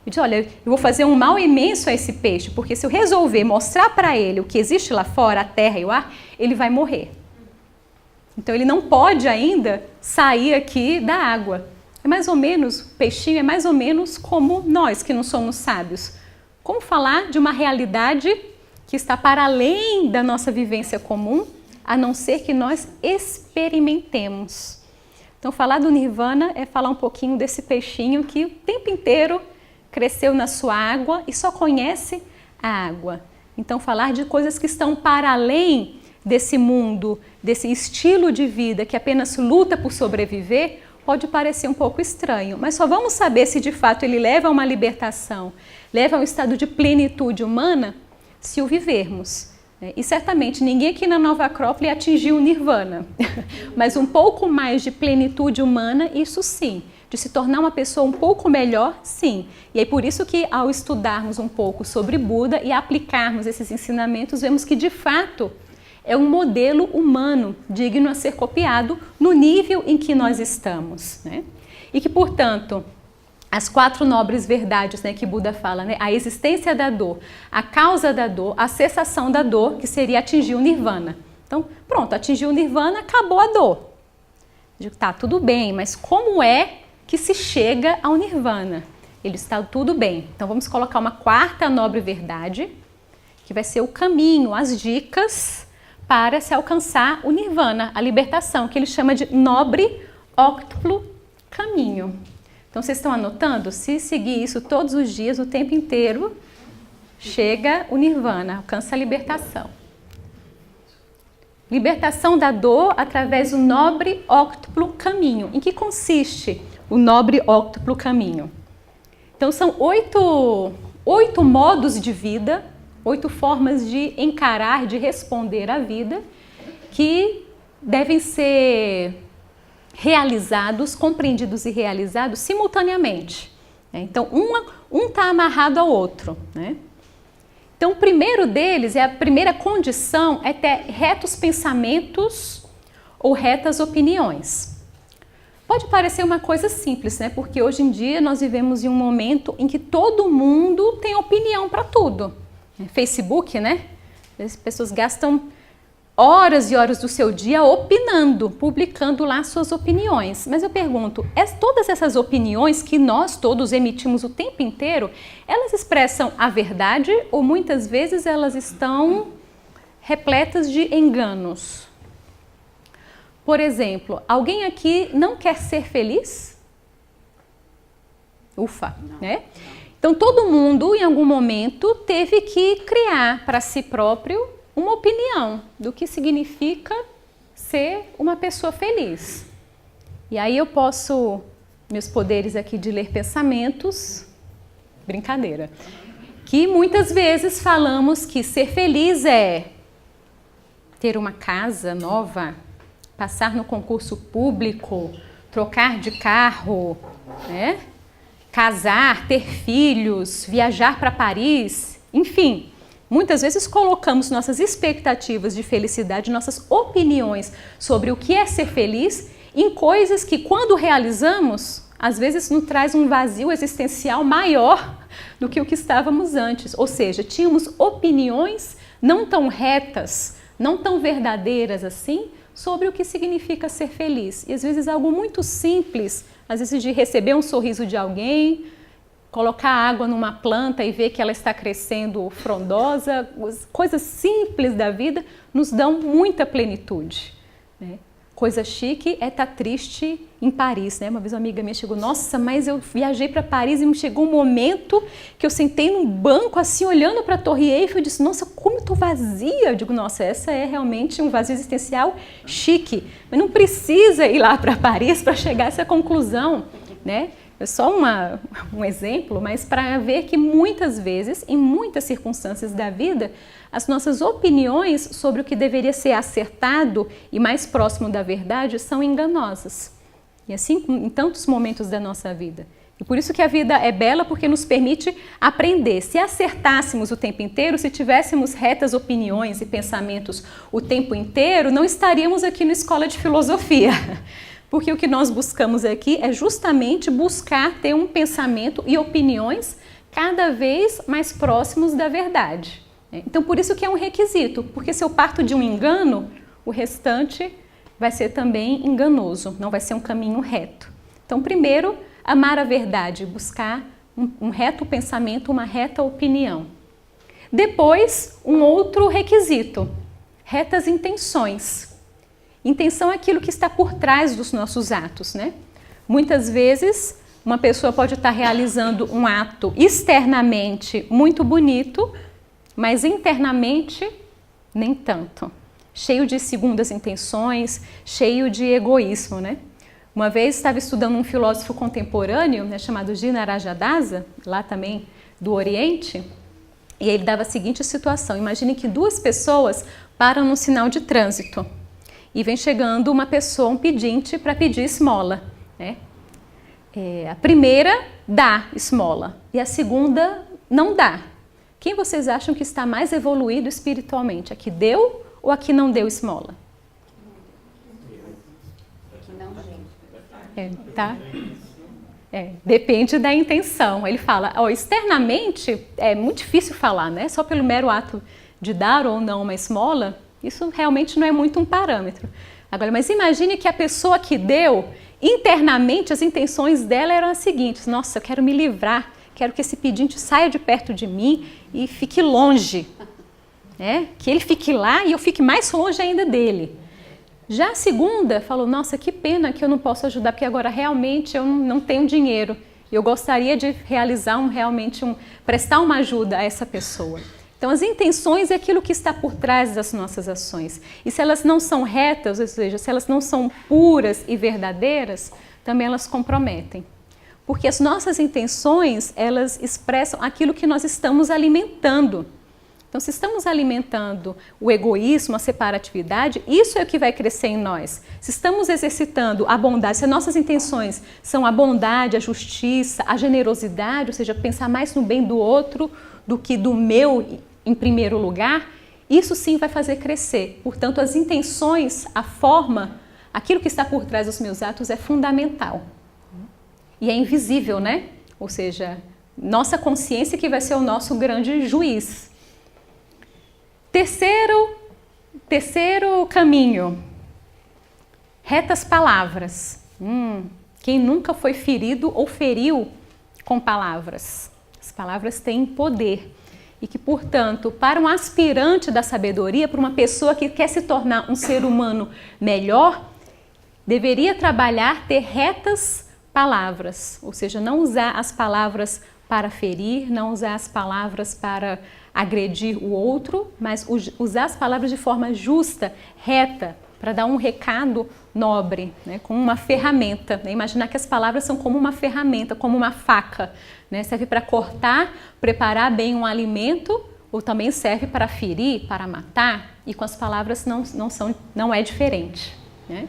Eu disse, olha, eu vou fazer um mal imenso a esse peixe, porque se eu resolver mostrar para ele o que existe lá fora, a terra e o ar, ele vai morrer. Então ele não pode ainda sair aqui da água. É mais ou menos, o peixinho é mais ou menos como nós que não somos sábios. Como falar de uma realidade que está para além da nossa vivência comum, a não ser que nós experimentemos. Então, falar do nirvana é falar um pouquinho desse peixinho que o tempo inteiro cresceu na sua água e só conhece a água. Então, falar de coisas que estão para além desse mundo, desse estilo de vida que apenas luta por sobreviver, pode parecer um pouco estranho, mas só vamos saber se de fato ele leva a uma libertação, leva a um estado de plenitude humana, se o vivermos. E certamente ninguém aqui na Nova Acrópole atingiu o nirvana, mas um pouco mais de plenitude humana, isso sim. De se tornar uma pessoa um pouco melhor, sim. E é por isso que ao estudarmos um pouco sobre Buda e aplicarmos esses ensinamentos, vemos que de fato é um modelo humano digno a ser copiado no nível em que nós estamos, né? E que, portanto, as 4 nobres verdades, né, que Buda fala, né? A existência da dor, a causa da dor, a cessação da dor, que seria atingir o nirvana. Então, pronto, atingiu o nirvana, acabou a dor. Digo, tá, tudo bem, mas como é que se chega ao nirvana? Ele está tudo bem. Então, vamos colocar uma 4ª nobre verdade, que vai ser o caminho, as dicas para se alcançar o nirvana, a libertação, que ele chama de nobre óctuplo caminho. Então, vocês estão anotando? Se seguir isso todos os dias, o tempo inteiro, chega o nirvana, alcança a libertação. Libertação da dor através do nobre óctuplo caminho. Em que consiste o nobre óctuplo caminho? Então, são 8 modos de vida, 8 formas de encarar, de responder à vida, que devem ser realizados, compreendidos e realizados simultaneamente. Então, um está amarrado ao outro, né? Então, o primeiro deles, a primeira condição é ter retos pensamentos ou retas opiniões. Pode parecer uma coisa simples, né? Porque hoje em dia nós vivemos em um momento em que todo mundo tem opinião para tudo. Facebook, né? As pessoas gastam horas e horas do seu dia opinando, publicando lá suas opiniões. Mas eu pergunto, todas essas opiniões que nós todos emitimos o tempo inteiro, elas expressam a verdade ou muitas vezes elas estão repletas de enganos? Por exemplo, alguém aqui não quer ser feliz? Ufa, né? Então, todo mundo, em algum momento, teve que criar para si próprio uma opinião do que significa ser uma pessoa feliz. E aí eu posso, meus poderes aqui de ler pensamentos, brincadeira, que muitas vezes falamos que ser feliz é ter uma casa nova, passar no concurso público, trocar de carro, né? Casar, ter filhos, viajar para Paris, enfim. Muitas vezes colocamos nossas expectativas de felicidade, nossas opiniões sobre o que é ser feliz em coisas que, quando realizamos, às vezes nos traz um vazio existencial maior do que o que estávamos antes. Ou seja, tínhamos opiniões não tão retas, não tão verdadeiras assim, sobre o que significa ser feliz. E às vezes algo muito simples, às vezes de receber um sorriso de alguém, colocar água numa planta e ver que ela está crescendo frondosa, coisas simples da vida nos dão muita plenitude, né? Coisa chique é estar triste em Paris, né? Uma vez uma amiga minha chegou, nossa, mas eu viajei para Paris e me chegou um momento que eu sentei num banco assim, olhando para a Torre Eiffel e disse, nossa, como eu estou vazia. Eu digo, nossa, essa é realmente um vazio existencial chique, mas não precisa ir lá para Paris para chegar a essa conclusão, né? É só um exemplo, mas para ver que muitas vezes, em muitas circunstâncias da vida, as nossas opiniões sobre o que deveria ser acertado e mais próximo da verdade são enganosas. E assim em tantos momentos da nossa vida. E por isso que a vida é bela, porque nos permite aprender. Se acertássemos o tempo inteiro, se tivéssemos retas opiniões e pensamentos o tempo inteiro, não estaríamos aqui na escola de filosofia. Porque o que nós buscamos aqui é justamente buscar ter um pensamento e opiniões cada vez mais próximos da verdade. Então, por isso que é um requisito, porque se eu parto de um engano, o restante vai ser também enganoso, não vai ser um caminho reto. Então, primeiro, amar a verdade, buscar um reto pensamento, uma reta opinião. Depois, um outro requisito, retas intenções. Intenção é aquilo que está por trás dos nossos atos, né? Muitas vezes, uma pessoa pode estar realizando um ato externamente muito bonito, mas internamente nem tanto. Cheio de segundas intenções, cheio de egoísmo, né? Uma vez estava estudando um filósofo contemporâneo, né, chamado Jinarajadasa, lá também do Oriente, e ele dava a seguinte situação. Imagine que duas pessoas param num sinal de trânsito. E vem chegando uma pessoa, um pedinte, para pedir esmola, né? A primeira dá esmola e a segunda não dá. Quem vocês acham que está mais evoluído espiritualmente? A que deu ou a que não deu esmola? Tá? Depende da intenção. Ele fala, externamente é muito difícil falar, né? Só pelo mero ato de dar ou não uma esmola, isso realmente não é muito um parâmetro. Agora, mas imagine que a pessoa que deu, internamente as intenções dela eram as seguintes, nossa, eu quero me livrar, quero que esse pedinte saia de perto de mim e fique longe, né? Que ele fique lá e eu fique mais longe ainda dele. Já a segunda falou, nossa, que pena que eu não posso ajudar, porque agora realmente eu não tenho dinheiro. Eu gostaria de realizar prestar uma ajuda a essa pessoa. Então, as intenções é aquilo que está por trás das nossas ações. E se elas não são retas, ou seja, se elas não são puras e verdadeiras, também elas comprometem. Porque as nossas intenções, elas expressam aquilo que nós estamos alimentando. Então, se estamos alimentando o egoísmo, a separatividade, isso é o que vai crescer em nós. Se estamos exercitando a bondade, se as nossas intenções são a bondade, a justiça, a generosidade, ou seja, pensar mais no bem do outro do que do meu em primeiro lugar, isso sim vai fazer crescer. Portanto, as intenções, a forma, aquilo que está por trás dos meus atos é fundamental. E é invisível, né? Ou seja, nossa consciência que vai ser o nosso grande juiz. Terceiro caminho, retas palavras. Quem nunca foi ferido ou feriu com palavras? As palavras têm poder. E que, portanto, para um aspirante da sabedoria, para uma pessoa que quer se tornar um ser humano melhor, deveria trabalhar ter retas palavras, ou seja, não usar as palavras para ferir, não usar as palavras para agredir o outro, mas usar as palavras de forma justa, reta, para dar um recado nobre, né, como uma ferramenta. Né? Imaginar que as palavras são como uma ferramenta, como uma faca. Né? Serve para cortar, preparar bem um alimento, ou também serve para ferir, para matar, e com as palavras não é diferente. Né?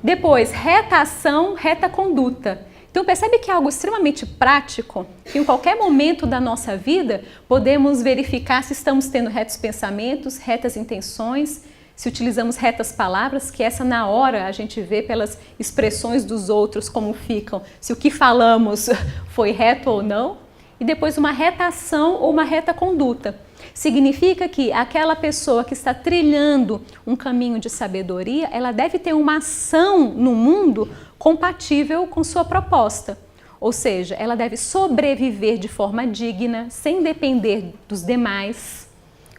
Depois, reta ação, reta conduta. Então percebe que é algo extremamente prático, que em qualquer momento da nossa vida podemos verificar se estamos tendo retos pensamentos, retas intenções, se utilizamos retas palavras, que essa na hora a gente vê pelas expressões dos outros como ficam, se o que falamos foi reto ou não. E depois uma reta ação ou uma reta conduta. Significa que aquela pessoa que está trilhando um caminho de sabedoria, ela deve ter uma ação no mundo compatível com sua proposta. Ou seja, ela deve sobreviver de forma digna, sem depender dos demais.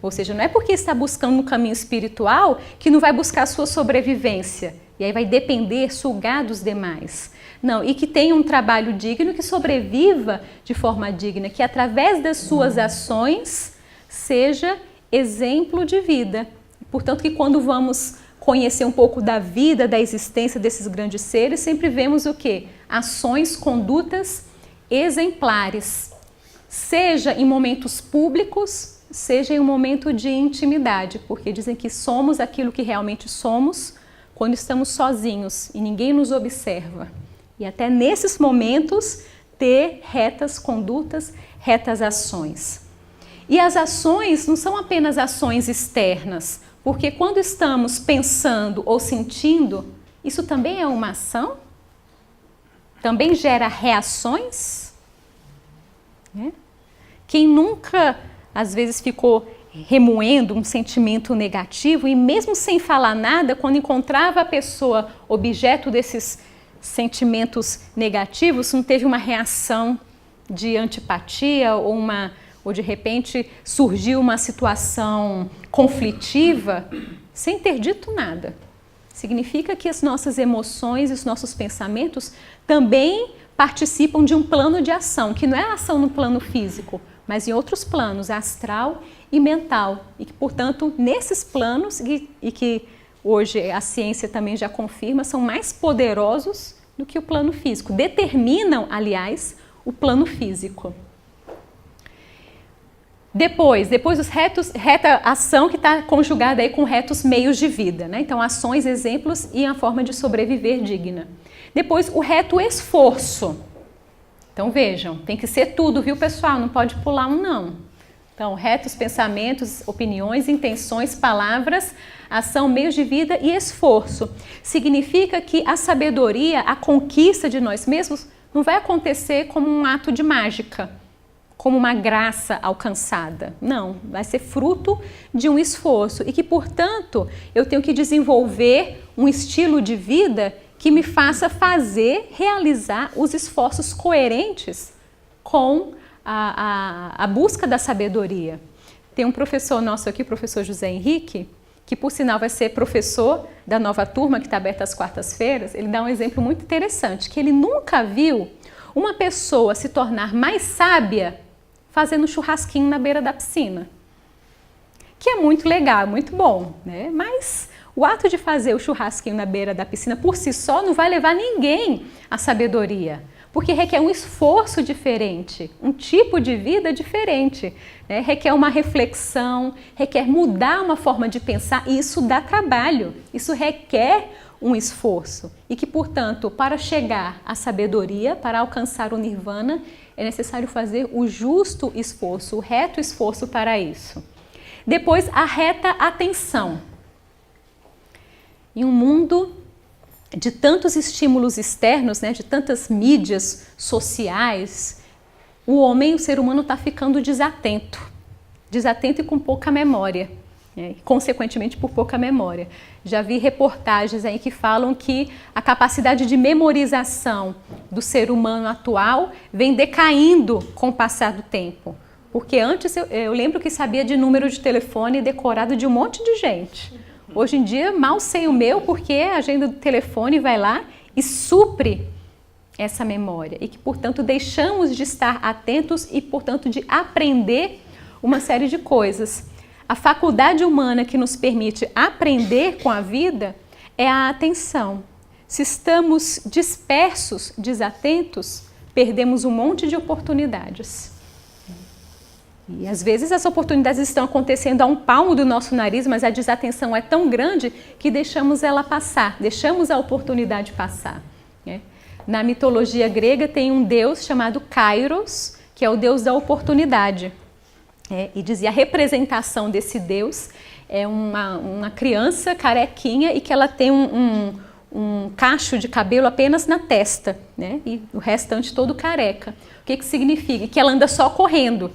Ou seja, não é porque está buscando um caminho espiritual que não vai buscar a sua sobrevivência. E aí vai depender, sugar dos demais. Não, e que tenha um trabalho digno, que sobreviva de forma digna, que através das suas ações seja exemplo de vida. Portanto, que quando vamos conhecer um pouco da vida, da existência desses grandes seres, sempre vemos o quê? Ações, condutas exemplares. Seja em momentos públicos, seja em um momento de intimidade, porque dizem que somos aquilo que realmente somos quando estamos sozinhos e ninguém nos observa. E até nesses momentos ter retas condutas, retas ações. E as ações não são apenas ações externas, porque quando estamos pensando ou sentindo, isso também é uma ação? Também gera reações? Quem nunca, às vezes, ficou remoendo um sentimento negativo e mesmo sem falar nada, quando encontrava a pessoa objeto desses sentimentos negativos, não teve uma reação de antipatia ou de repente surgiu uma situação conflitiva sem ter dito nada. Significa que as nossas emoções e os nossos pensamentos também participam de um plano de ação, que não é a ação no plano físico, mas em outros planos, astral e mental. E que, portanto, nesses planos, e que hoje a ciência também já confirma, são mais poderosos do que o plano físico. Determinam, aliás, o plano físico. Depois os retos, reta ação que está conjugada aí com retos meios de vida, né? Então, ações, exemplos e a forma de sobreviver digna. Depois, o reto esforço. Então, vejam, tem que ser tudo, viu, pessoal? Não pode pular um não. Então, retos pensamentos, opiniões, intenções, palavras, ação, meios de vida e esforço. Significa que a sabedoria, a conquista de nós mesmos, não vai acontecer como um ato de mágica, como uma graça alcançada. Não, vai ser fruto de um esforço e que, portanto, eu tenho que desenvolver um estilo de vida que me faça realizar os esforços coerentes com a busca da sabedoria. Tem um professor nosso aqui, o professor José Henrique, que por sinal vai ser professor da nova turma que está aberta às quartas-feiras. Ele dá um exemplo muito interessante, que ele nunca viu uma pessoa se tornar mais sábia fazendo churrasquinho na beira da piscina. Que é muito legal, muito bom, né? Mas o ato de fazer o churrasquinho na beira da piscina por si só não vai levar ninguém à sabedoria, porque requer um esforço diferente, um tipo de vida diferente, né? Requer uma reflexão, requer mudar uma forma de pensar e isso dá trabalho, isso requer um esforço e que, portanto, para chegar à sabedoria, para alcançar o nirvana, é necessário fazer o justo esforço, o reto esforço para isso. Depois, a reta atenção. Em um mundo de tantos estímulos externos, né, de tantas mídias sociais, o homem, o ser humano está ficando desatento e com pouca memória. Consequentemente por pouca memória. Já vi reportagens aí que falam que a capacidade de memorização do ser humano atual vem decaindo com o passar do tempo. Porque antes eu lembro que sabia de número de telefone decorado de um monte de gente. Hoje em dia mal sei o meu porque a agenda do telefone vai lá e supre essa memória e que, portanto, deixamos de estar atentos e, portanto, de aprender uma série de coisas. A faculdade humana que nos permite aprender com a vida é a atenção. Se estamos dispersos, desatentos, perdemos um monte de oportunidades. E às vezes as oportunidades estão acontecendo a um palmo do nosso nariz, mas a desatenção é tão grande que deixamos ela passar, deixamos a oportunidade passar. Na mitologia grega tem um deus chamado Kairos, que é o deus da oportunidade. E dizia a representação desse deus é uma criança carequinha e que ela tem um cacho de cabelo apenas na testa, né? E o restante todo careca. O que significa? Que ela anda só correndo.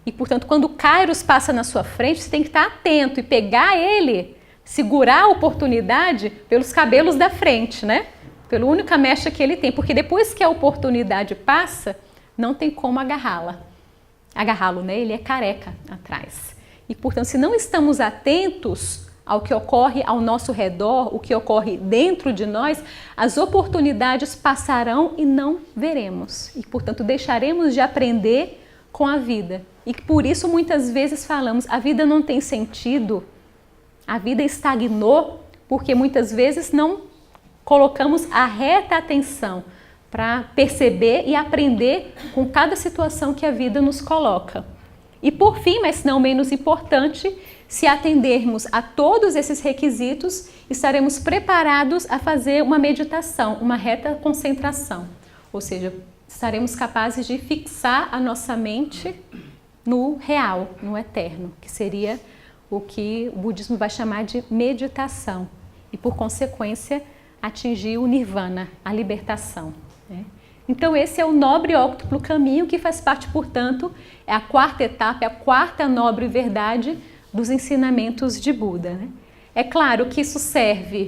E, portanto, quando o Kairos passa na sua frente, você tem que estar atento e pegar ele, segurar a oportunidade pelos cabelos da frente, né? Pela única mecha que ele tem, porque depois que a oportunidade passa, não tem como agarrá-lo, né? Ele é careca atrás. E, portanto, se não estamos atentos ao que ocorre ao nosso redor, o que ocorre dentro de nós, as oportunidades passarão e não veremos. E, portanto, deixaremos de aprender com a vida. E por isso muitas vezes falamos, a vida não tem sentido, a vida estagnou, porque muitas vezes não colocamos a reta atenção para perceber e aprender com cada situação que a vida nos coloca. E por fim, mas não menos importante, se atendermos a todos esses requisitos, estaremos preparados a fazer uma meditação, uma reta concentração. Ou seja, estaremos capazes de fixar a nossa mente no real, no eterno, que seria o que o budismo vai chamar de meditação. E por consequência, atingir o nirvana, a libertação. Então esse é o nobre e óctuplo caminho que faz parte, portanto, é a quarta etapa, é a quarta nobre verdade dos ensinamentos de Buda. É claro que isso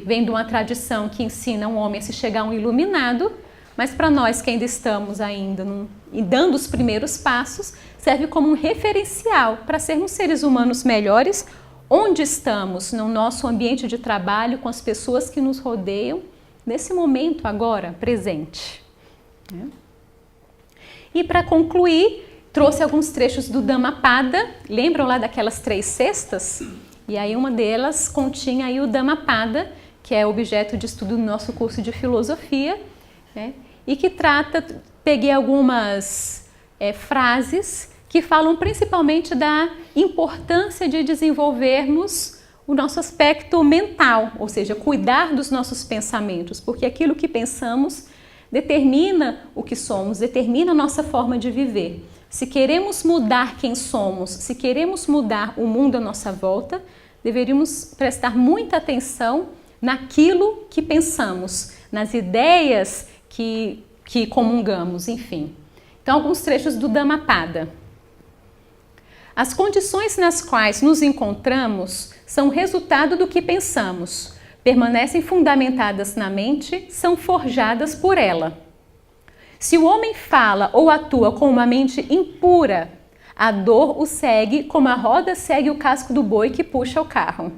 vem de uma tradição que ensina um homem a se chegar a um iluminado, mas para nós que ainda estamos dando os primeiros passos, serve como um referencial para sermos seres humanos melhores, onde estamos, no nosso ambiente de trabalho, com as pessoas que nos rodeiam, nesse momento agora, presente. E para concluir, trouxe alguns trechos do Dhammapada, lembram lá daquelas 3 cestas? E aí uma delas continha aí o Dhammapada, que é objeto de estudo do nosso curso de filosofia, e que peguei algumas frases que falam principalmente da importância de desenvolvermos o nosso aspecto mental, ou seja, cuidar dos nossos pensamentos, porque aquilo que pensamos determina o que somos, determina a nossa forma de viver. Se queremos mudar quem somos, se queremos mudar o mundo à nossa volta, deveríamos prestar muita atenção naquilo que pensamos, nas ideias que comungamos, enfim. Então, alguns trechos do Dhammapada. As condições nas quais nos encontramos são resultado do que pensamos, permanecem fundamentadas na mente, são forjadas por ela. Se o homem fala ou atua com uma mente impura, a dor o segue como a roda segue o casco do boi que puxa o carro.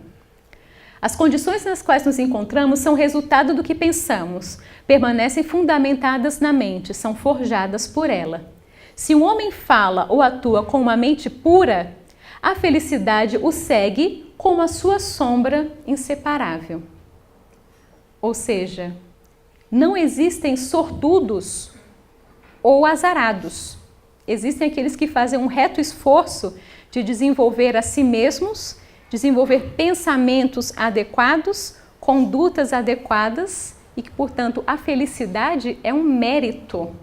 As condições nas quais nos encontramos são resultado do que pensamos, permanecem fundamentadas na mente, são forjadas por ela. Se um homem fala ou atua com uma mente pura, a felicidade o segue como a sua sombra inseparável. Ou seja, não existem sortudos ou azarados. Existem aqueles que fazem um reto esforço de desenvolver a si mesmos, desenvolver pensamentos adequados, condutas adequadas e que, portanto, a felicidade é um mérito,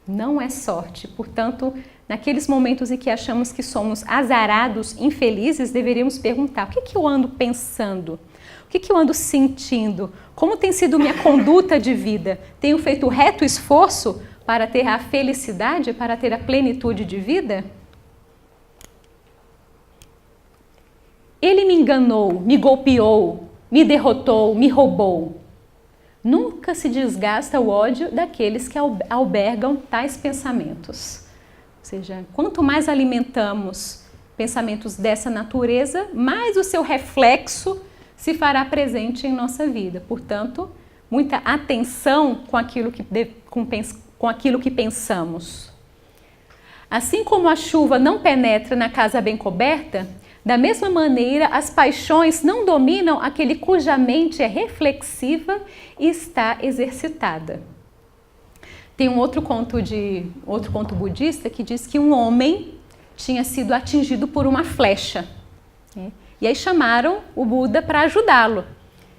não é sorte. Portanto, naqueles momentos em que achamos que somos azarados, infelizes, deveríamos perguntar: o que eu ando pensando? O que eu ando sentindo? Como tem sido minha conduta de vida? Tenho feito reto esforço para ter a felicidade, para ter a plenitude de vida? Ele me enganou, me golpeou, me derrotou, me roubou. Nunca se desgasta o ódio daqueles que albergam tais pensamentos. Ou seja, quanto mais alimentamos pensamentos dessa natureza, mais o seu reflexo se fará presente em nossa vida. Portanto, muita atenção com aquilo que pensamos. Assim como a chuva não penetra na casa bem coberta, da mesma maneira as paixões não dominam aquele cuja mente é reflexiva e está exercitada. Tem um outro conto budista que diz que um homem tinha sido atingido por uma flecha. E aí chamaram o Buda para ajudá-lo.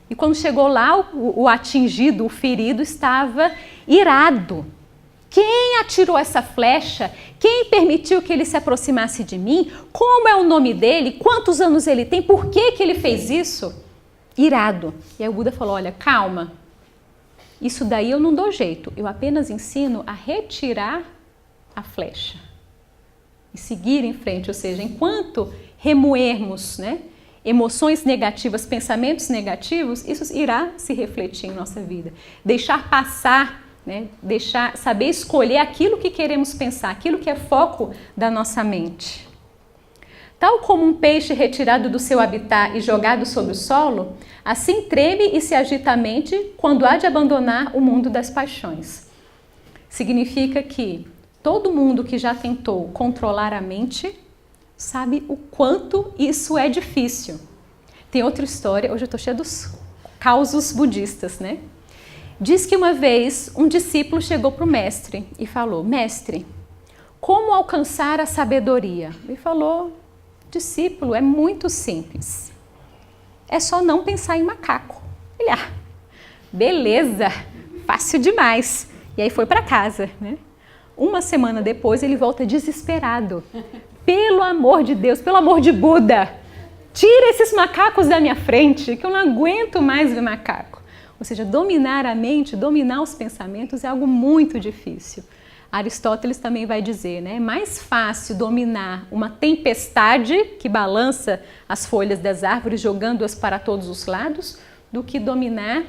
E quando chegou lá, o atingido, o ferido, estava irado. Quem atirou essa flecha? Quem permitiu que ele se aproximasse de mim? Como é o nome dele? Quantos anos ele tem? Por que ele fez isso? Irado. E aí o Buda falou, olha, calma. Isso daí eu não dou jeito. Eu apenas ensino a retirar a flecha. E seguir em frente. Ou seja, enquanto remoermos, emoções negativas, pensamentos negativos, isso irá se refletir em nossa vida. Deixar passar, saber escolher aquilo que queremos pensar, aquilo que é foco da nossa mente. Tal como um peixe retirado do seu habitat e jogado sobre o solo, assim treme e se agita a mente quando há de abandonar o mundo das paixões. Significa que todo mundo que já tentou controlar a mente sabe o quanto isso é difícil. Tem outra história, hoje eu estou cheia dos causos budistas, Diz que uma vez um discípulo chegou para o mestre e falou, mestre, como alcançar a sabedoria? Ele falou, discípulo, é muito simples. É só não pensar em macaco. Ele, beleza, fácil demais. E aí foi para casa, Uma semana depois ele volta desesperado. Pelo amor de Deus, pelo amor de Buda, tira esses macacos da minha frente, que eu não aguento mais ver macaco. Ou seja, dominar a mente, dominar os pensamentos é algo muito difícil. Aristóteles também vai dizer, é mais fácil dominar uma tempestade que balança as folhas das árvores, jogando-as para todos os lados, do que dominar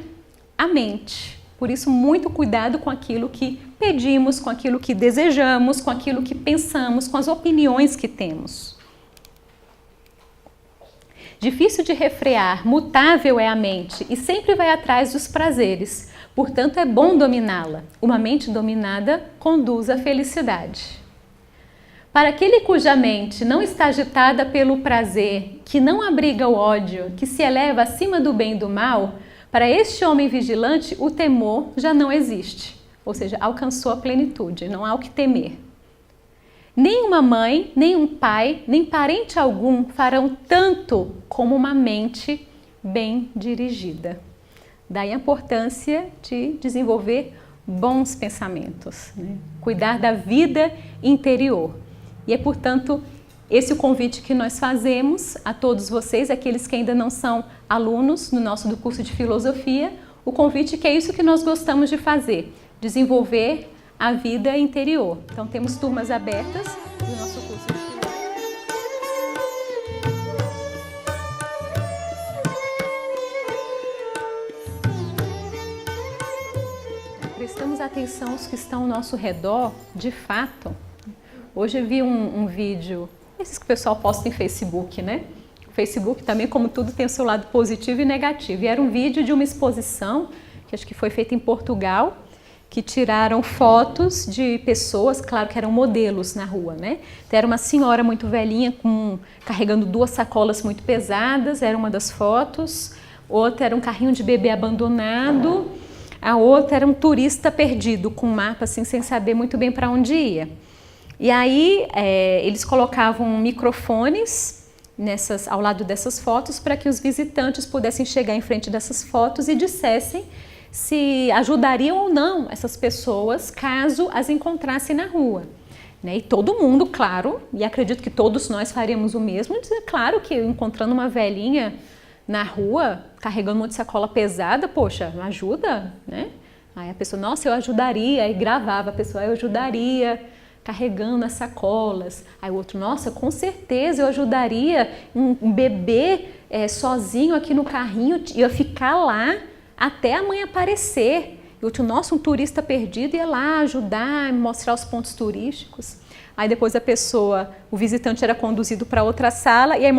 a mente. Por isso, muito cuidado com aquilo que pedimos, com aquilo que desejamos, com aquilo que pensamos, com as opiniões que temos. Difícil de refrear, mutável é a mente e sempre vai atrás dos prazeres. Portanto, é bom dominá-la. Uma mente dominada conduz à felicidade. Para aquele cuja mente não está agitada pelo prazer, que não abriga o ódio, que se eleva acima do bem e do mal, para este homem vigilante, o temor já não existe. Ou seja, alcançou a plenitude, não há o que temer. Nem uma mãe, nem um pai, nem parente algum farão tanto como uma mente bem dirigida. Daí a importância de desenvolver bons pensamentos, Cuidar da vida interior. E é, portanto, esse o convite que nós fazemos a todos vocês, aqueles que ainda não são alunos no nosso curso de filosofia, o convite que é isso que nós gostamos de fazer, desenvolver a vida interior. Então temos turmas abertas no nosso curso de filosofia. Prestamos atenção aos que estão ao nosso redor, de fato. Hoje eu vi um vídeo, esses que o pessoal posta em Facebook, O Facebook também, como tudo, tem o seu lado positivo e negativo. E era um vídeo de uma exposição, que acho que foi feita em Portugal, que tiraram fotos de pessoas, claro que eram modelos na rua, Então era uma senhora muito velhinha, carregando 2 sacolas muito pesadas, era uma das fotos. Outra era um carrinho de bebê abandonado. A outra era um turista perdido, com um mapa assim, sem saber muito bem para onde ia. E aí eles colocavam microfones ao lado dessas fotos para que os visitantes pudessem chegar em frente dessas fotos e dissessem se ajudariam ou não essas pessoas caso as encontrassem na rua. E todo mundo, claro, e acredito que todos nós faríamos o mesmo, dizer, claro que encontrando uma velhinha na rua, carregando um monte de sacola pesada, poxa, ajuda, Aí a pessoa, nossa, eu ajudaria, aí gravava a pessoa, eu ajudaria carregando as sacolas. Aí o outro, nossa, com certeza eu ajudaria um bebê sozinho aqui no carrinho, ia ficar lá até a mãe aparecer. E outro, nossa, um turista perdido ia lá ajudar, mostrar os pontos turísticos. Aí depois o visitante era conduzido para outra sala e aí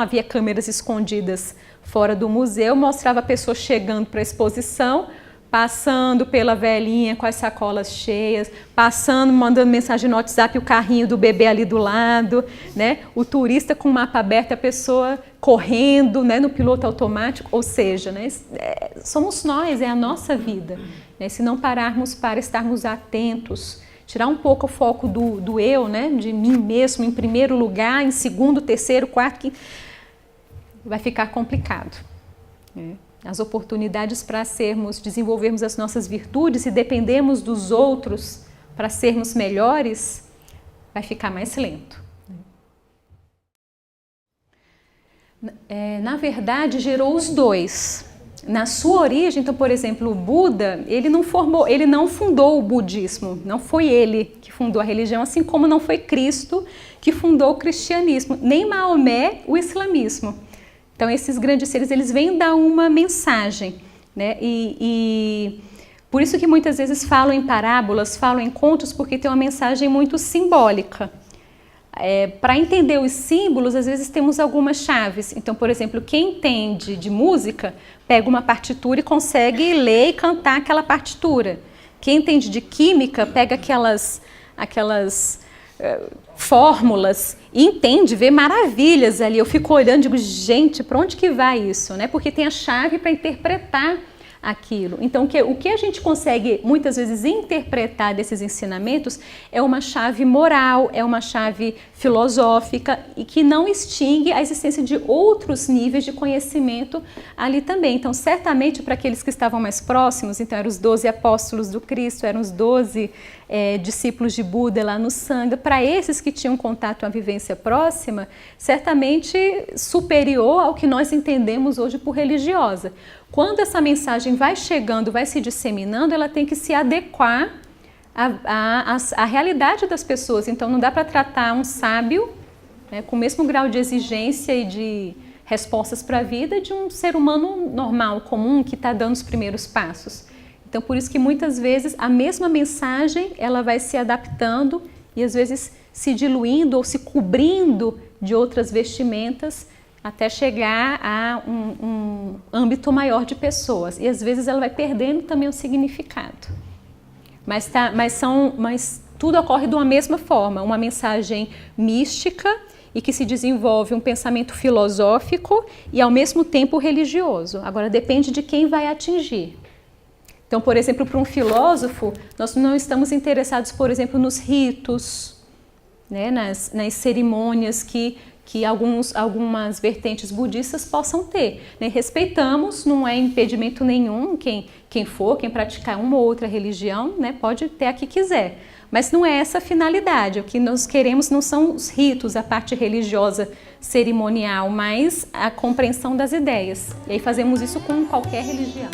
havia câmeras escondidas fora do museu, mostrava a pessoa chegando para a exposição, passando pela velhinha com as sacolas cheias, passando, mandando mensagem no WhatsApp, o carrinho do bebê ali do lado, né? O turista com o mapa aberto, a pessoa correndo, né, no piloto automático, ou seja, né, somos nós, é a nossa vida. Né? Se não pararmos para estarmos atentos, tirar um pouco o foco do eu, né, de mim mesmo em primeiro lugar, em segundo, terceiro, quarto, vai ficar complicado. Né? As oportunidades para desenvolvermos as nossas virtudes e dependermos dos outros para sermos melhores, vai ficar mais lento. Na verdade, gerou os dois. Na sua origem, então, por exemplo, o Buda, ele não fundou o budismo, não foi ele que fundou a religião, assim como não foi Cristo que fundou o cristianismo, nem Maomé o islamismo. Então, esses grandes seres, eles vêm dar uma mensagem, né? E por isso que muitas vezes falam em parábolas, falam em contos, porque tem uma mensagem muito simbólica. Para entender os símbolos, às vezes temos algumas chaves. Então, por exemplo, quem entende de música, pega uma partitura e consegue ler e cantar aquela partitura. Quem entende de química, pega aquelas fórmulas e entende, vê maravilhas ali. Eu fico olhando e digo, gente, para onde que vai isso? Né? Porque tem a chave para interpretar aquilo. Então, o que a gente consegue muitas vezes interpretar desses ensinamentos é uma chave moral, é uma chave filosófica e que não extingue a existência de outros níveis de conhecimento ali também. Então, certamente para aqueles que estavam mais próximos, então eram os 12 apóstolos do Cristo, eram os 12 discípulos de Buda lá no Sangha, para esses que tinham contato com a vivência próxima, certamente superior ao que nós entendemos hoje por religiosa. Quando essa mensagem vai chegando, vai se disseminando, ela tem que se adequar à realidade das pessoas. Então, não dá para tratar um sábio, né, com o mesmo grau de exigência e de respostas para a vida de um ser humano normal, comum, que está dando os primeiros passos. Então, por isso que muitas vezes a mesma mensagem ela vai se adaptando e às vezes se diluindo ou se cobrindo de outras vestimentas até chegar a um âmbito maior de pessoas. E às vezes ela vai perdendo também o significado. Mas tudo ocorre de uma mesma forma, uma mensagem mística e que se desenvolve um pensamento filosófico e ao mesmo tempo religioso. Agora depende de quem vai atingir. Então, por exemplo, para um filósofo, nós não estamos interessados, por exemplo, nos ritos, né, nas cerimônias que algumas vertentes budistas possam ter. Né? Respeitamos, não é impedimento nenhum, quem praticar uma ou outra religião, né, pode ter a que quiser. Mas não é essa a finalidade, o que nós queremos não são os ritos, a parte religiosa cerimonial, mas a compreensão das ideias. E aí fazemos isso com qualquer religião.